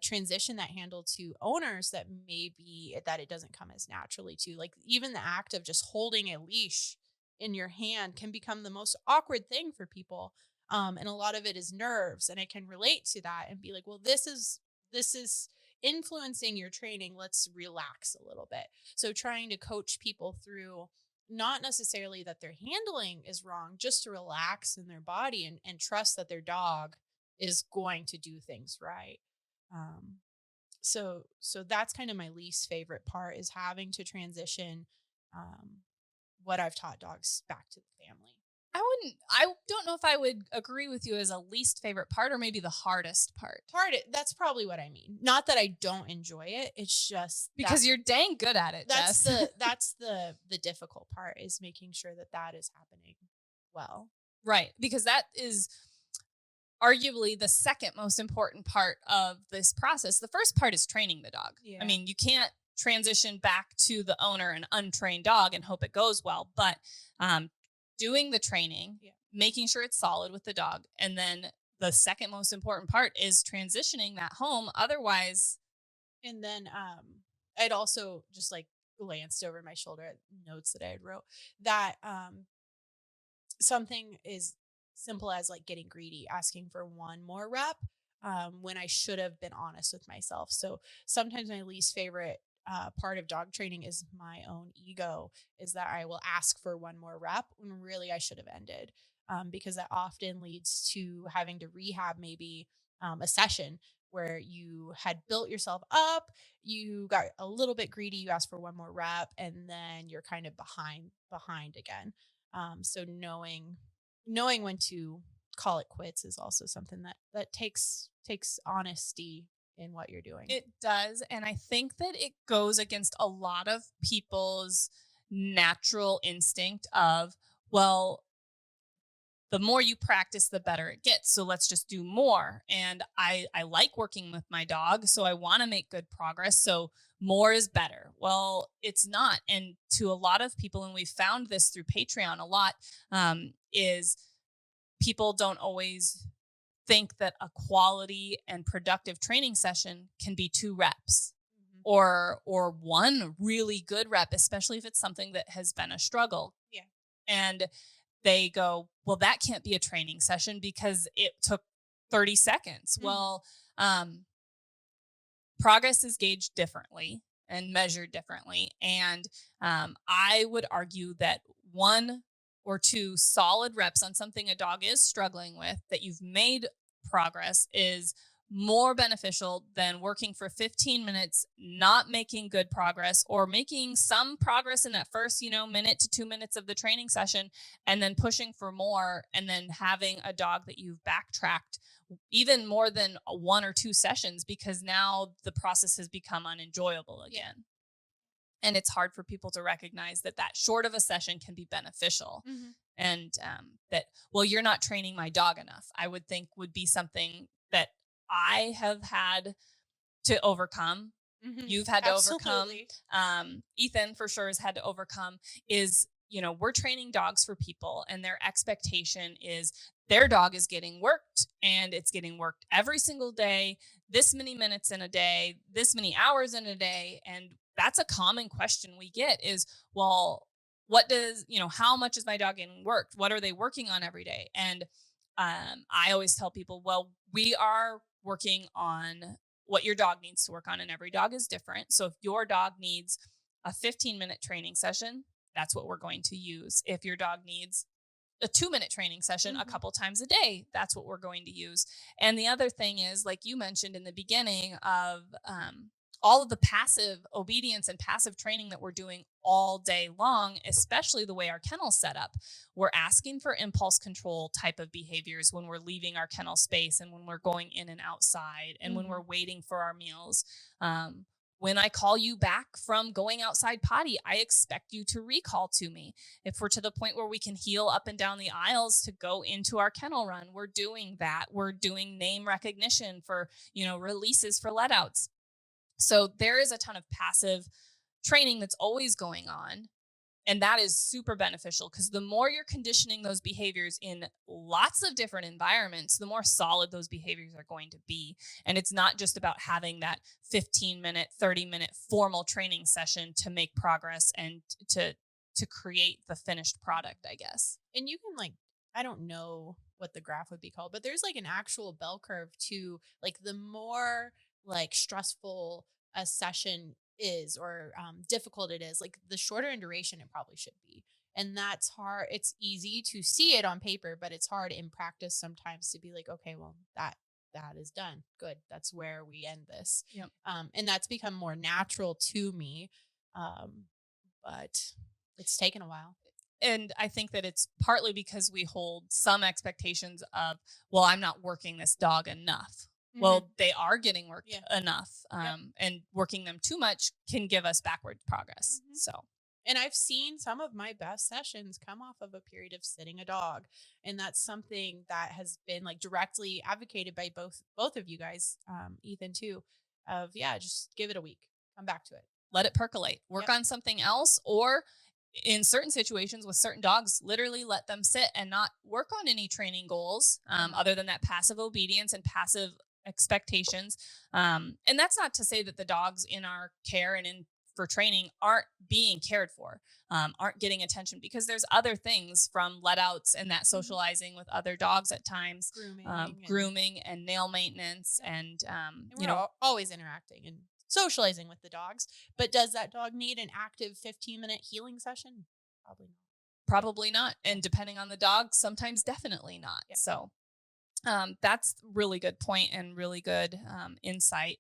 transition that handle to owners that maybe that it doesn't come as naturally to. Like, even the act of just holding a leash in your hand can become the most awkward thing for people. And a lot of it is nerves, and I can relate to that and be like, well, this is influencing your training. Let's relax a little bit. So trying to coach people through, not necessarily that their handling is wrong, just to relax in their body, and trust that their dog is going to do things right. Um, so that's kind of my least favorite part, is having to transition um, what I've taught dogs back to the family. I don't know if I would agree with you as a least favorite part, or maybe the hardest part, That's probably what I mean. Not that I don't enjoy it. It's just because you're dang good at it, that's Jess. the difficult part, is making sure that that is happening well. Right. Because that is arguably the second most important part of this process. The first part is training the dog. I Yeah. mean, you can't transition back to the owner an untrained dog and hope it goes well, but um, doing the training, Yeah. making sure it's solid with the dog, and then the second most important part is transitioning that home. Otherwise, And then I'd also just like glanced over my shoulder at notes that I had wrote, that something is simple as like getting greedy, asking for one more rep, when I should have been honest with myself. So sometimes my least favorite part of dog training is my own ego, is that I will ask for one more rep when really I should have ended, because that often leads to having to rehab maybe a session where you had built yourself up, you got a little bit greedy, you asked for one more rep, and then you're kind of behind again. So knowing when to call it quits is also something that takes honesty in what you're doing. it does. And I think that it goes against a lot of people's natural instinct of, well, the more you practice, the better it gets. So let's just do more. And I like working with my dog, so I want to make good progress. So more is better. Well, it's not. And to a lot of people, and we've found this through Patreon a lot, is people don't always think that a quality and productive training session can be 2 reps Hmm. or one really good rep, especially if it's something that has been a struggle. Yeah. And they go, well, that can't be a training session because it took 30 seconds. Hmm. Well, progress is gauged differently and measured differently. And I would argue that 1 or 2 solid reps on something a dog is struggling with that you've made progress is more beneficial than working for 15 minutes, not making good progress, or making some progress in that first, minute to 2 minutes of the training session, and then pushing for more, and then having a dog that you've backtracked even more than 1 or 2 sessions, because now the process has become unenjoyable Yeah. again. And it's hard for people to recognize that short of a session can be beneficial. Hmm. And that, well, you're not training my dog enough, I would think would be something that I have had to overcome. Hmm. You've had to overcome. Absolutely. Ethan for sure has had to overcome, is we're training dogs for people, and their expectation is their dog is getting worked, and it's getting worked every single day, this many minutes in a day, this many hours in a day. And that's a common question we get is, well, how much is my dog getting worked? What are they working on every day? And I always tell people, well, we are working on what your dog needs to work on, and every dog is different. So if your dog needs a 15-minute training session, that's what we're going to use. If your dog needs a 2-minute training session a couple times a day, that's what we're going to use. And the other thing is, like you mentioned in the beginning, of all of the passive obedience and passive training that we're doing all day long, especially the way our kennel's set up. We're asking for impulse control type of behaviors when we're leaving our kennel space, and when we're going in and outside, and when we're waiting for our meals. When I call you back from going outside potty, I expect you to recall to me. If we're to the point where we can heel up and down the aisles to go into our kennel run, we're doing that. We're doing name recognition for, releases for let outs. So there is a ton of passive training that's always going on. And that is super beneficial, because the more you're conditioning those behaviors in lots of different environments, the more solid those behaviors are going to be. And it's not just about having that 15-minute, 30-minute formal training session to make progress and to create the finished product, I guess. And you can I don't know what the graph would be called, but there's an actual bell curve to the more stressful a session is, or difficult it is, the shorter in duration it probably should be. And that's hard. It's easy to see it on paper, but it's hard in practice sometimes to be okay, well, that is done. Good. That's where we end this. Yep. And that's become more natural to me. But it's taken a while. And I think that it's partly because we hold some expectations of, well, I'm not working this dog enough. Well, they are getting worked enough, and working them too much can give us backward progress. So, and I've seen some of my best sessions come off of a period of sitting a dog, and that's something that has been directly advocated by both of you guys, Ethan too. Of just give it a week, come back to it, let it percolate, work on something else, or in certain situations with certain dogs, literally let them sit and not work on any training goals, other than that passive obedience and passive expectations. And that's not to say that the dogs in our care and in for training aren't being cared for, aren't getting attention, because there's other things from let outs and that socializing with other dogs at times, grooming and nail maintenance, and we're always interacting and socializing with the dogs. But does that dog need an active 15-minute healing session? Probably not. And depending on the dog, sometimes definitely not. Yeah. So that's really good point and really good insight.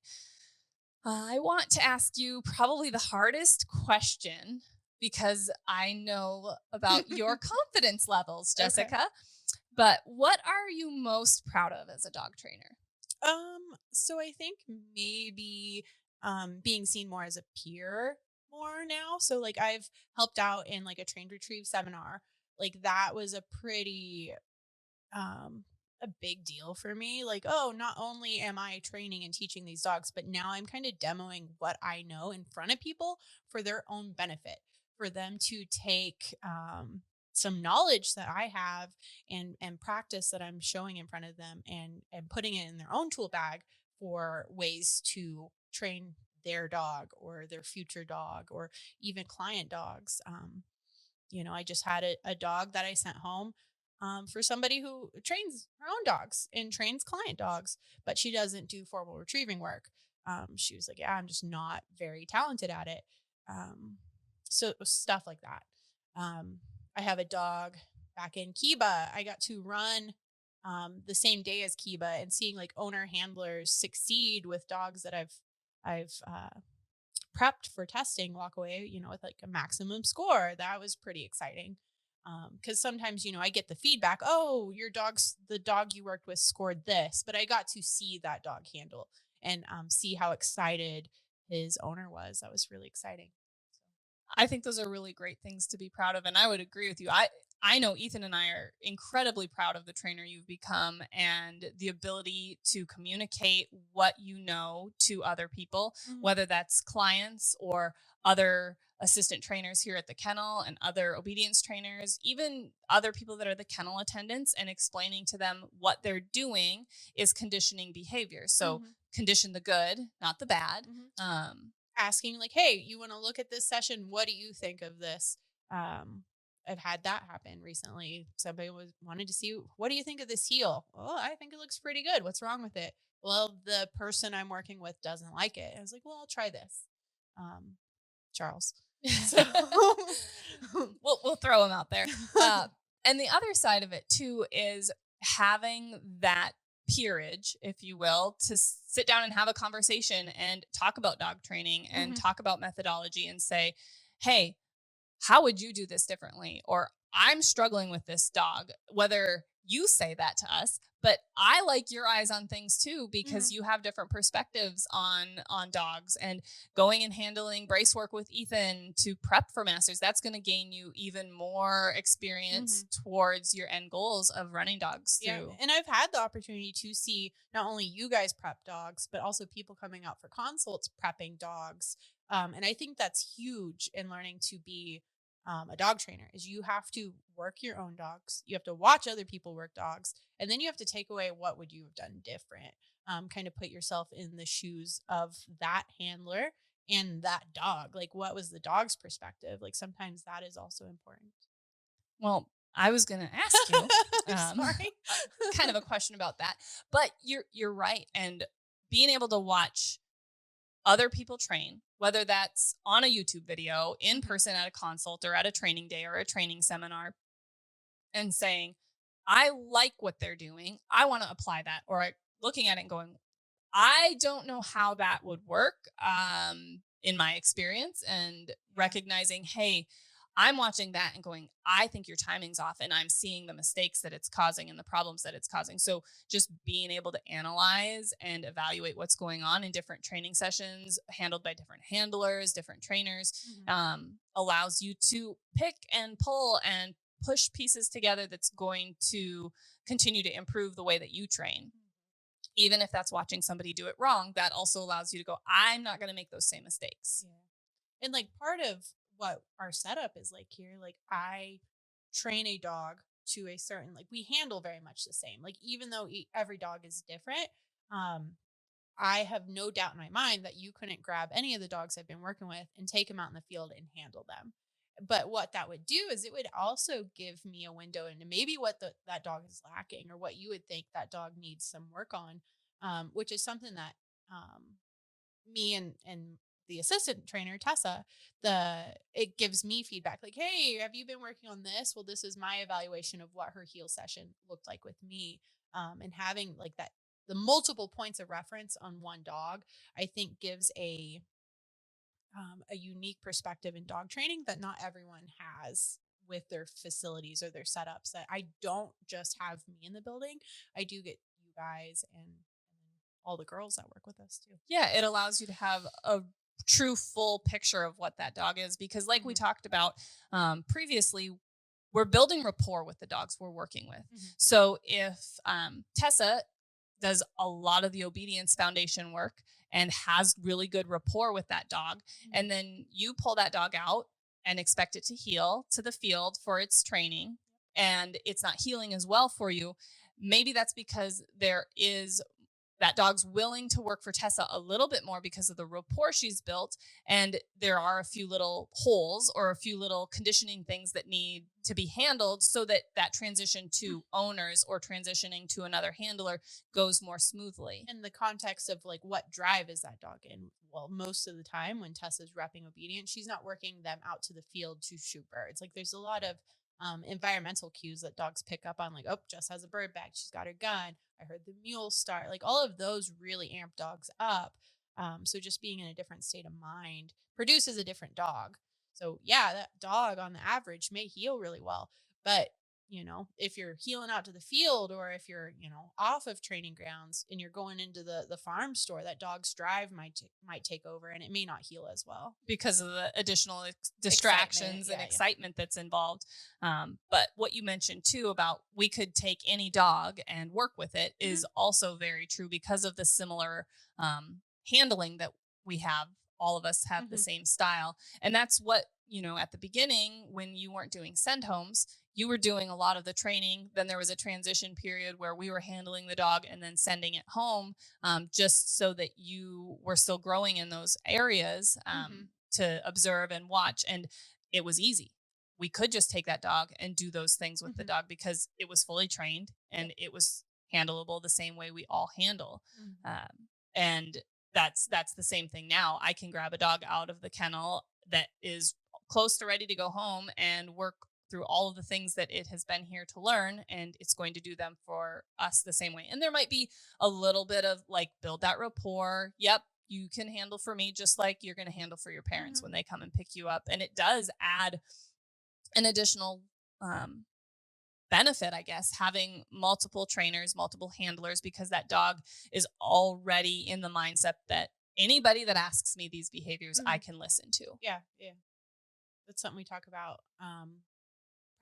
I want to ask you probably the hardest question, because I know about your confidence levels, Jessica. Okay. But what are you most proud of as a dog trainer? So I think maybe being seen more as a peer more now. So I've helped out in a trained retrieve seminar. That was a pretty a big deal for me. Not only am I training and teaching these dogs, but now I'm kind of demoing what I know in front of people for their own benefit, for them to take some knowledge that I have and practice that I'm showing in front of them, and putting it in their own tool bag for ways to train their dog or their future dog or even client dogs. I just had a dog that I sent home for somebody who trains her own dogs and trains client dogs, but she doesn't do formal retrieving work. She was like, yeah, I'm just not very talented at it. So stuff like that. I have a dog back in Kiba. I got to run the same day as Kiba, and seeing owner handlers succeed with dogs that I've prepped for testing walk away, with a maximum score. That was pretty exciting. Because sometimes, I get the feedback, oh, the dog you worked with scored this, but I got to see that dog handle and see how excited his owner was. That was really exciting. I think those are really great things to be proud of. And I would agree with you. I know Ethan and I are incredibly proud of the trainer you've become and the ability to communicate what you know to other people, Mhm. whether that's clients or other assistant trainers here at the kennel and other obedience trainers, even other people that are the kennel attendants, and explaining to them what they're doing is conditioning behavior. So Mhm. condition the good, not the bad. Mhm. Um, Asking like, "Hey, you want to look at this session? What do you think of this?" Um, I've had that happen recently. Somebody was wanted to see, "What do you think of this heel?" "Oh, I think it looks pretty good. What's wrong with it?" "Well, the person I'm working with doesn't like it." I was like, "Well, I'll try this." Um, Charles. So we'll throw them out there. And the other side of it too is having that peerage, if you will, to sit down and have a conversation and talk about dog training and Mhm. talk about methodology and say, hey, how would you do this differently? Or I'm struggling with this dog, whether you say that to us, but I like your eyes on things too, because Mhm. you have different perspectives on dogs. And going and handling brace work with Ethan to prep for masters, that's going to gain you even more experience Mhm. towards your end goals of running dogs Yeah, through. and I've had the opportunity to see not only you guys prep dogs, but also people coming out for consults prepping dogs. And I think that's huge in learning to be a dog trainer. Is you have to work your own dogs, you have to watch other people work dogs, and then you have to take away what would you have done different. Kind of put yourself in the shoes of that handler and that dog. Like, what was the dog's perspective? Like, sometimes that is also important. Well, I was going to ask you I'm sorry. kind of a question about that, but you're right. And being able to watch other people train, whether that's on a YouTube video, in Mhm. person at a consult or at a training day or a training seminar, and saying, I like what they're doing. I want to apply that. Or looking at it and going, I don't know how that would work in my experience, and Yeah. recognizing, hey, I'm watching that and going, I think your timing's off, and I'm seeing the mistakes that it's causing and the problems that it's causing. So just being able to analyze and evaluate what's going on in different training sessions handled by different handlers, different trainers, Mhm. allows you to pick and pull and push pieces together that's going to continue to improve the way that you train. Even if that's watching somebody do it wrong, that also allows you to go, I'm not going to make those same mistakes. Yeah. And like part of what our setup is like here, like I train a dog to a certain, like we handle very much the same. Like even though every dog is different, um I have no doubt in my mind that you couldn't grab any of the dogs I've been working with and take them out in the field and handle them. But what that would do is it would also give me a window into maybe what that dog is lacking or what you would think that dog needs some work on, which is something that me and the assistant trainer Tessa, the it gives me feedback like, hey, have you been working on this? Well, this is my evaluation of what her heel session looked like with me. And having like that, the multiple points of reference on one dog, I think gives a unique perspective in dog training that not everyone has with their facilities or their setups. That I don't just have me in the building, I do get you guys and all the girls that work with us too. Yeah, it allows you to have a true full picture of what that dog is. Because, like we Hmm. talked about previously, we're building rapport with the dogs we're working with. Hmm. So, if Tessa does a lot of the obedience foundation work and has really good rapport with that dog, Hmm. and then you pull that dog out and expect it to heel to the field for its training, and it's not healing as well for you, maybe that's because there is that dog's willing to work for Tessa a little bit more because of the rapport she's built. And there are a few little holes or a few little conditioning things that need to be handled so that that transition to owners or transitioning to another handler goes more smoothly. In the context of like what drive is that dog in? Well, most of the time when Tessa's repping obedience, she's not working them out to the field to shoot birds. Like there's a lot of environmental cues that dogs pick up on, like, oh, Jess has a bird bag, she's got her gun. I heard the mule start. Like all of those really amp dogs up. So just being in a different state of mind produces a different dog. So yeah, that dog on the average may heal really well, but if you're heeling out to the field or if you're, off of training grounds and you're going into the farm store, that dog's drive might take over and it may not heal as well. Because of the additional distractions and excitement that's involved. But what you mentioned too about we could take any dog and work with it is also very true because of the similar handling that we have. All of us have the same style. And that's what, at the beginning, when you weren't doing send homes, you were doing a lot of the training. Then there was a transition period where we were handling the dog and then sending it home, just so that you were still growing in those areas to observe and watch. And it was easy. We could just take that dog and do those things with the dog because it was fully trained and it was handleable the same way we all handle. And that's the same thing now. I can grab a dog out of the kennel that is close to ready to go home and work through all of the things that it has been here to learn, and it's going to do them for us the same way. And there might be a little bit of like build that rapport. Yep, you can handle for me just like you're going to handle for your parents when they come and pick you up. And it does add an additional benefit, I guess, having multiple trainers, multiple handlers, because that dog is already in the mindset that anybody that asks me these behaviors, I can listen to. Yeah. That's something we talk about.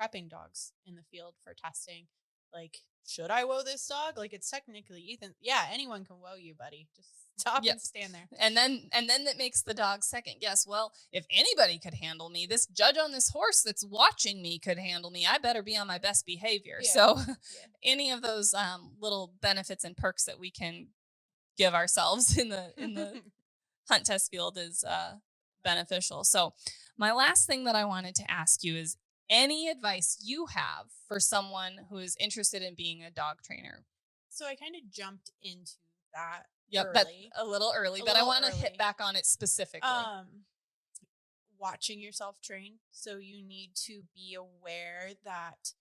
Prepping dogs in the field for testing. Like, should I whoa this dog? Like, it's technically Ethan. Yeah, anyone can whoa you, buddy. Just stop and stand there. And then that makes the dog second guess. Well, if anybody could handle me, this judge on this horse that's watching me could handle me. I better be on my best behavior. Yeah. So any of those little benefits and perks that we can give ourselves in the hunt test field is beneficial. So my last thing that I wanted to ask you is any advice you have for someone who is interested in being a dog trainer? So I kind of jumped into that. Yep, that's a little early, but I want to hit back on it specifically. Watching yourself train. So you need to be aware that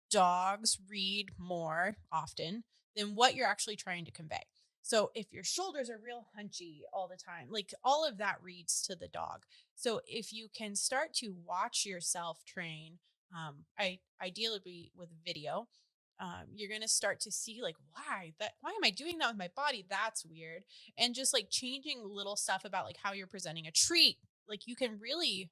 dogs read more often than what you're actually trying to convey. So if your shoulders are real hunchy all the time, like all of that reads to the dog. So if you can start to watch yourself train, ideally with video, you're going to start to see like, why am I doing that with my body? That's weird. And just like changing little stuff about like how you're presenting a treat. Like you can really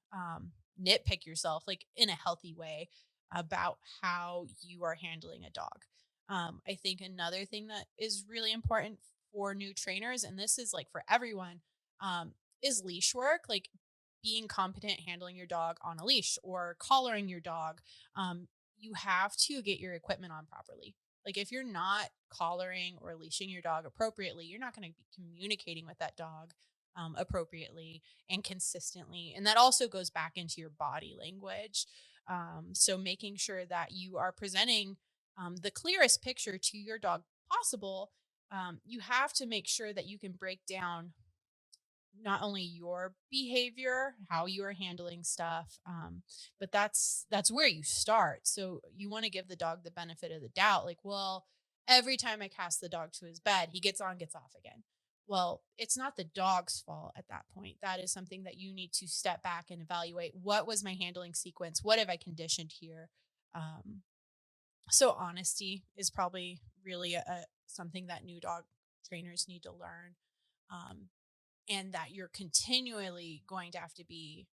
nitpick yourself like in a healthy way about how you are handling a dog. I think another thing that is really important for new trainers, and this is like for everyone, is leash work, like being competent handling your dog on a leash or collaring your dog. You have to get your equipment on properly. Like if you're not collaring or leashing your dog appropriately, you're not going to be communicating with that dog appropriately and consistently. And that also goes back into your body language. So making sure that you are presenting the clearest picture to your dog possible. You have to make sure that you can break down not only your behavior, how you are handling stuff, but that's where you start. So you want to give the dog the benefit of the doubt. Like, well, every time I cast the dog to his bed, he gets on, gets off again. Well, it's not the dog's fault at that point. That is something that you need to step back and evaluate. What was my handling sequence? What have I conditioned here? So honesty is probably really something that new dog trainers need to learn. And that you're continually going to have to be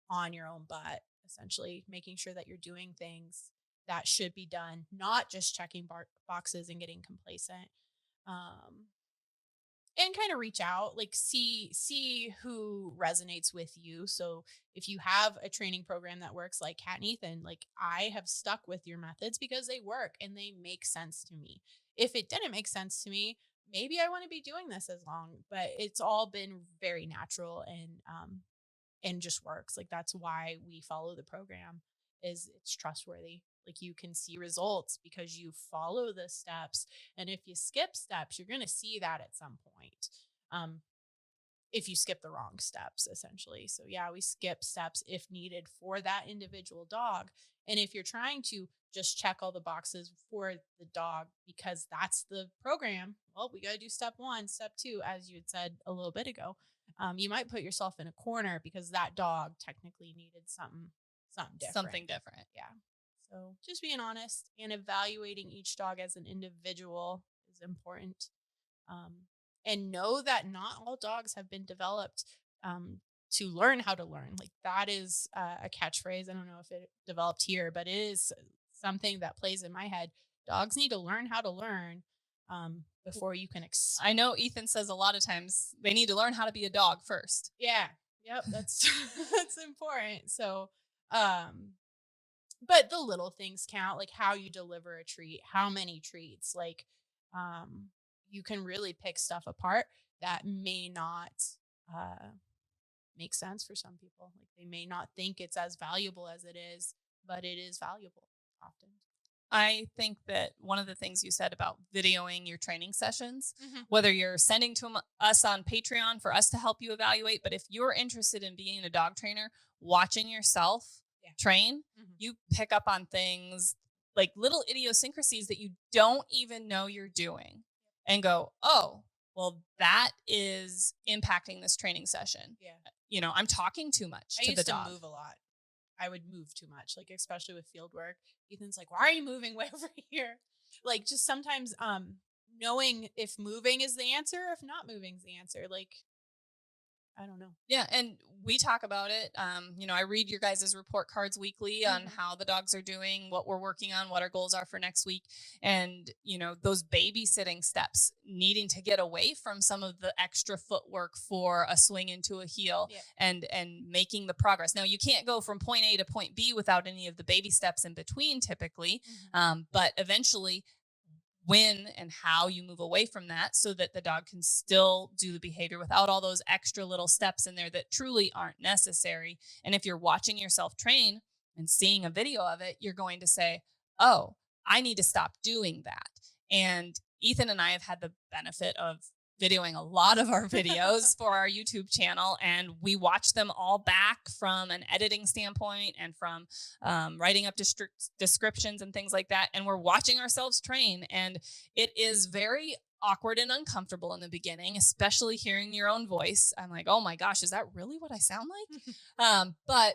on your own butt, essentially making sure that you're doing things that should be done, not just checking boxes and getting complacent. And kind of reach out, like see who resonates with you. So if you have a training program that works like Kat and Ethan, like I have stuck with your methods because they work and they make sense to me. If it didn't make sense to me, maybe I want to be doing this as long, but it's all been very natural and just works. Like that's why we follow the program, is it's trustworthy. Like you can see results because you follow the steps. And if you skip steps, you're going to see that at some point. If you skip the wrong steps, essentially. So yeah, we skip steps if needed for that individual dog. And if you're trying to just check all the boxes for the dog because that's the program, well, we got to do step 1, step 2, as you had said a little bit ago. You might put yourself in a corner because that dog technically needed something different. Something different. Yeah. So just being honest and evaluating each dog as an individual is important. And know that not all dogs have been developed to learn how to learn. Like that is a catchphrase. I don't know if it developed here, but it is something that plays in my head. Dogs need to learn how to learn before you can. I know Ethan says a lot of times they need to learn how to be a dog first. Yeah. Yep. That's that's important. So, but the little things count, like how you deliver a treat, how many treats, like you can really pick stuff apart that may not uh, make sense for some people. Like they may not think it's as valuable as it is, but it is valuable often. I think that one of the things you said about videoing your training sessions, Mm-hmm. whether you're sending to us on Patreon for us to help you evaluate, but if you're interested in being a dog trainer, watching yourself train, you pick up on things like little idiosyncrasies that you don't even know you're doing and go, oh, well, that is impacting this training session. Yeah. I'm talking too much to the dog. I used to move a lot. I would move too much, like especially with field work. Ethan's like, "Why are you moving way over here?" Like just sometimes knowing if moving is the answer, or if not moving is the answer. Like I don't know. Yeah, and we talk about it. I read your guys' report cards weekly on how the dogs are doing, what we're working on, what our goals are for next week. And, those babysitting steps, needing to get away from some of the extra footwork for a swing into a heel and making the progress. Now, you can't go from point A to point B without any of the baby steps in between typically. But eventually when and how you move away from that so that the dog can still do the behavior without all those extra little steps in there that truly aren't necessary. And if you're watching yourself train and seeing a video of it, you're going to say, oh, I need to stop doing that. And Ethan and I have had the benefit of videoing a lot of our videos for our YouTube channel, and we watch them all back from an editing standpoint and from writing up descriptions and things like that. And we're watching ourselves train, and it is very awkward and uncomfortable in the beginning, especially hearing your own voice. I'm like, oh my gosh, is that really what I sound like? But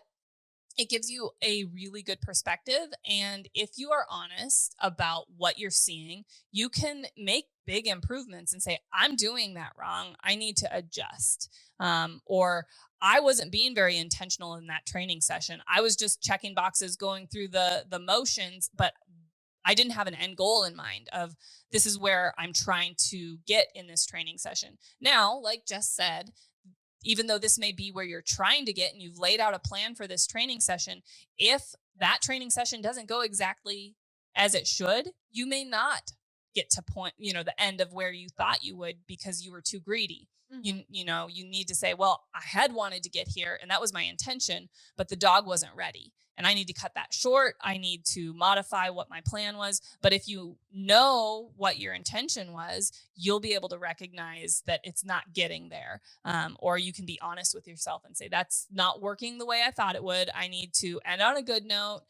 it gives you a really good perspective. And if you are honest about what you're seeing, you can make big improvements and say, I'm doing that wrong. I need to adjust. Or I wasn't being very intentional in that training session. I was just checking boxes, going through the motions, but I didn't have an end goal in mind of this is where I'm trying to get in this training session. Now, like Jess said, even though this may be where you're trying to get and you've laid out a plan for this training session, if that training session doesn't go exactly as it should, you may not get to the end of where you thought you would because you were too greedy. You need to say, well, I had wanted to get here and that was my intention, but the dog wasn't ready. And I need to cut that short. I need to modify what my plan was. But if you know what your intention was, you'll be able to recognize that it's not getting there. Or you can be honest with yourself and say, that's not working the way I thought it would. I need to end on a good note,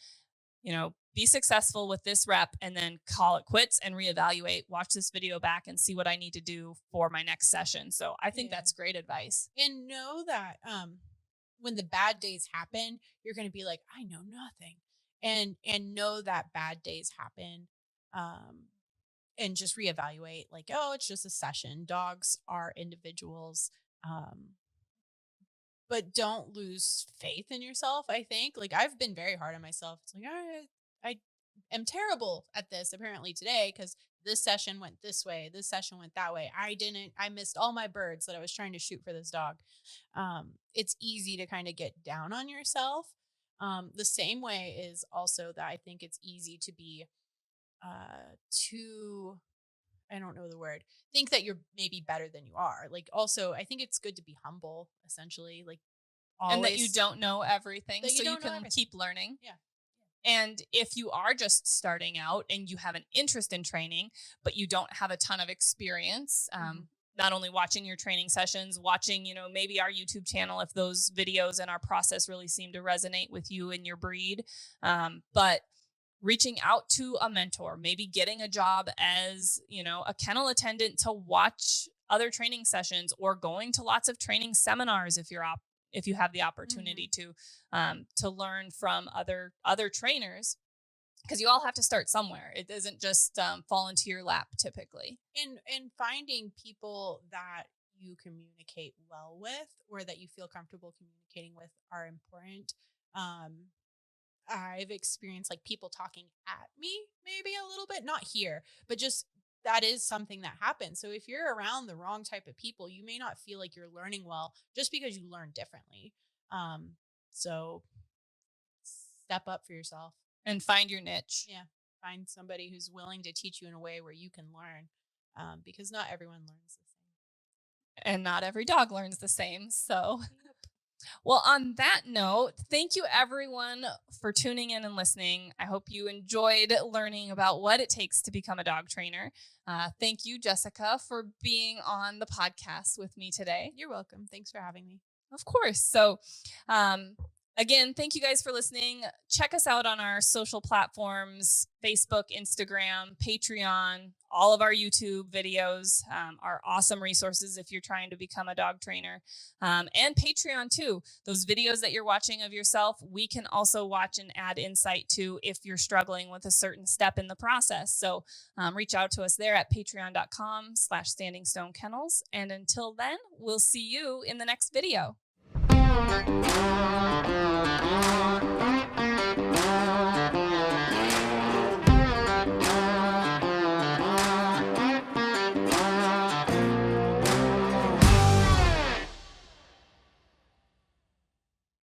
be successful with this rep and then call it quits and reevaluate, watch this video back and see what I need to do for my next session. So I think that's great advice. And know that when the bad days happen, you're going to be like, I know nothing. And know that bad days happen. And just reevaluate like, oh, it's just a session. Dogs are individuals. But don't lose faith in yourself. I think like I've been very hard on myself. It's like, I am terrible at this apparently today because this session went this way. This session went that way. I missed all my birds that I was trying to shoot for this dog. It's easy to kind of get down on yourself. The same way is also that I think it's easy to be too, I don't know the word, think that you're maybe better than you are. Like also, I think it's good to be humble essentially, like always. And that you don't know everything so you can keep learning. Yeah. And if you are just starting out and you have an interest in training, but you don't have a ton of experience, not only watching your training sessions, watching, maybe our YouTube channel, if those videos and our process really seem to resonate with you and your breed, but reaching out to a mentor, maybe getting a job as, a kennel attendant to watch other training sessions or going to lots of training seminars if you have the opportunity to learn from other trainers, because you all have to start somewhere. It doesn't just fall into your lap typically. And finding people that you communicate well with or that you feel comfortable communicating with are important. I've experienced like people talking at me maybe a little bit, not here, but just that is something that happens. So if you're around the wrong type of people, you may not feel like you're learning well just because you learn differently. So step up for yourself and find your niche. Yeah. Find somebody who's willing to teach you in a way where you can learn, because not everyone learns the same. And not every dog learns the same. So, well, on that note, thank you everyone for tuning in and listening. I hope you enjoyed learning about what it takes to become a dog trainer. Thank you, Jessica, for being on the podcast with me today. You're welcome. Thanks for having me. Of course. So, again, thank you guys for listening. Check us out on our social platforms, Facebook, Instagram, Patreon, all of our YouTube videos are awesome resources if you're trying to become a dog trainer. And Patreon too. Those videos that you're watching of yourself, we can also watch and add insight to if you're struggling with a certain step in the process. So reach out to us there at patreon.com/Standing Stone Kennels. And until then, we'll see you in the next video.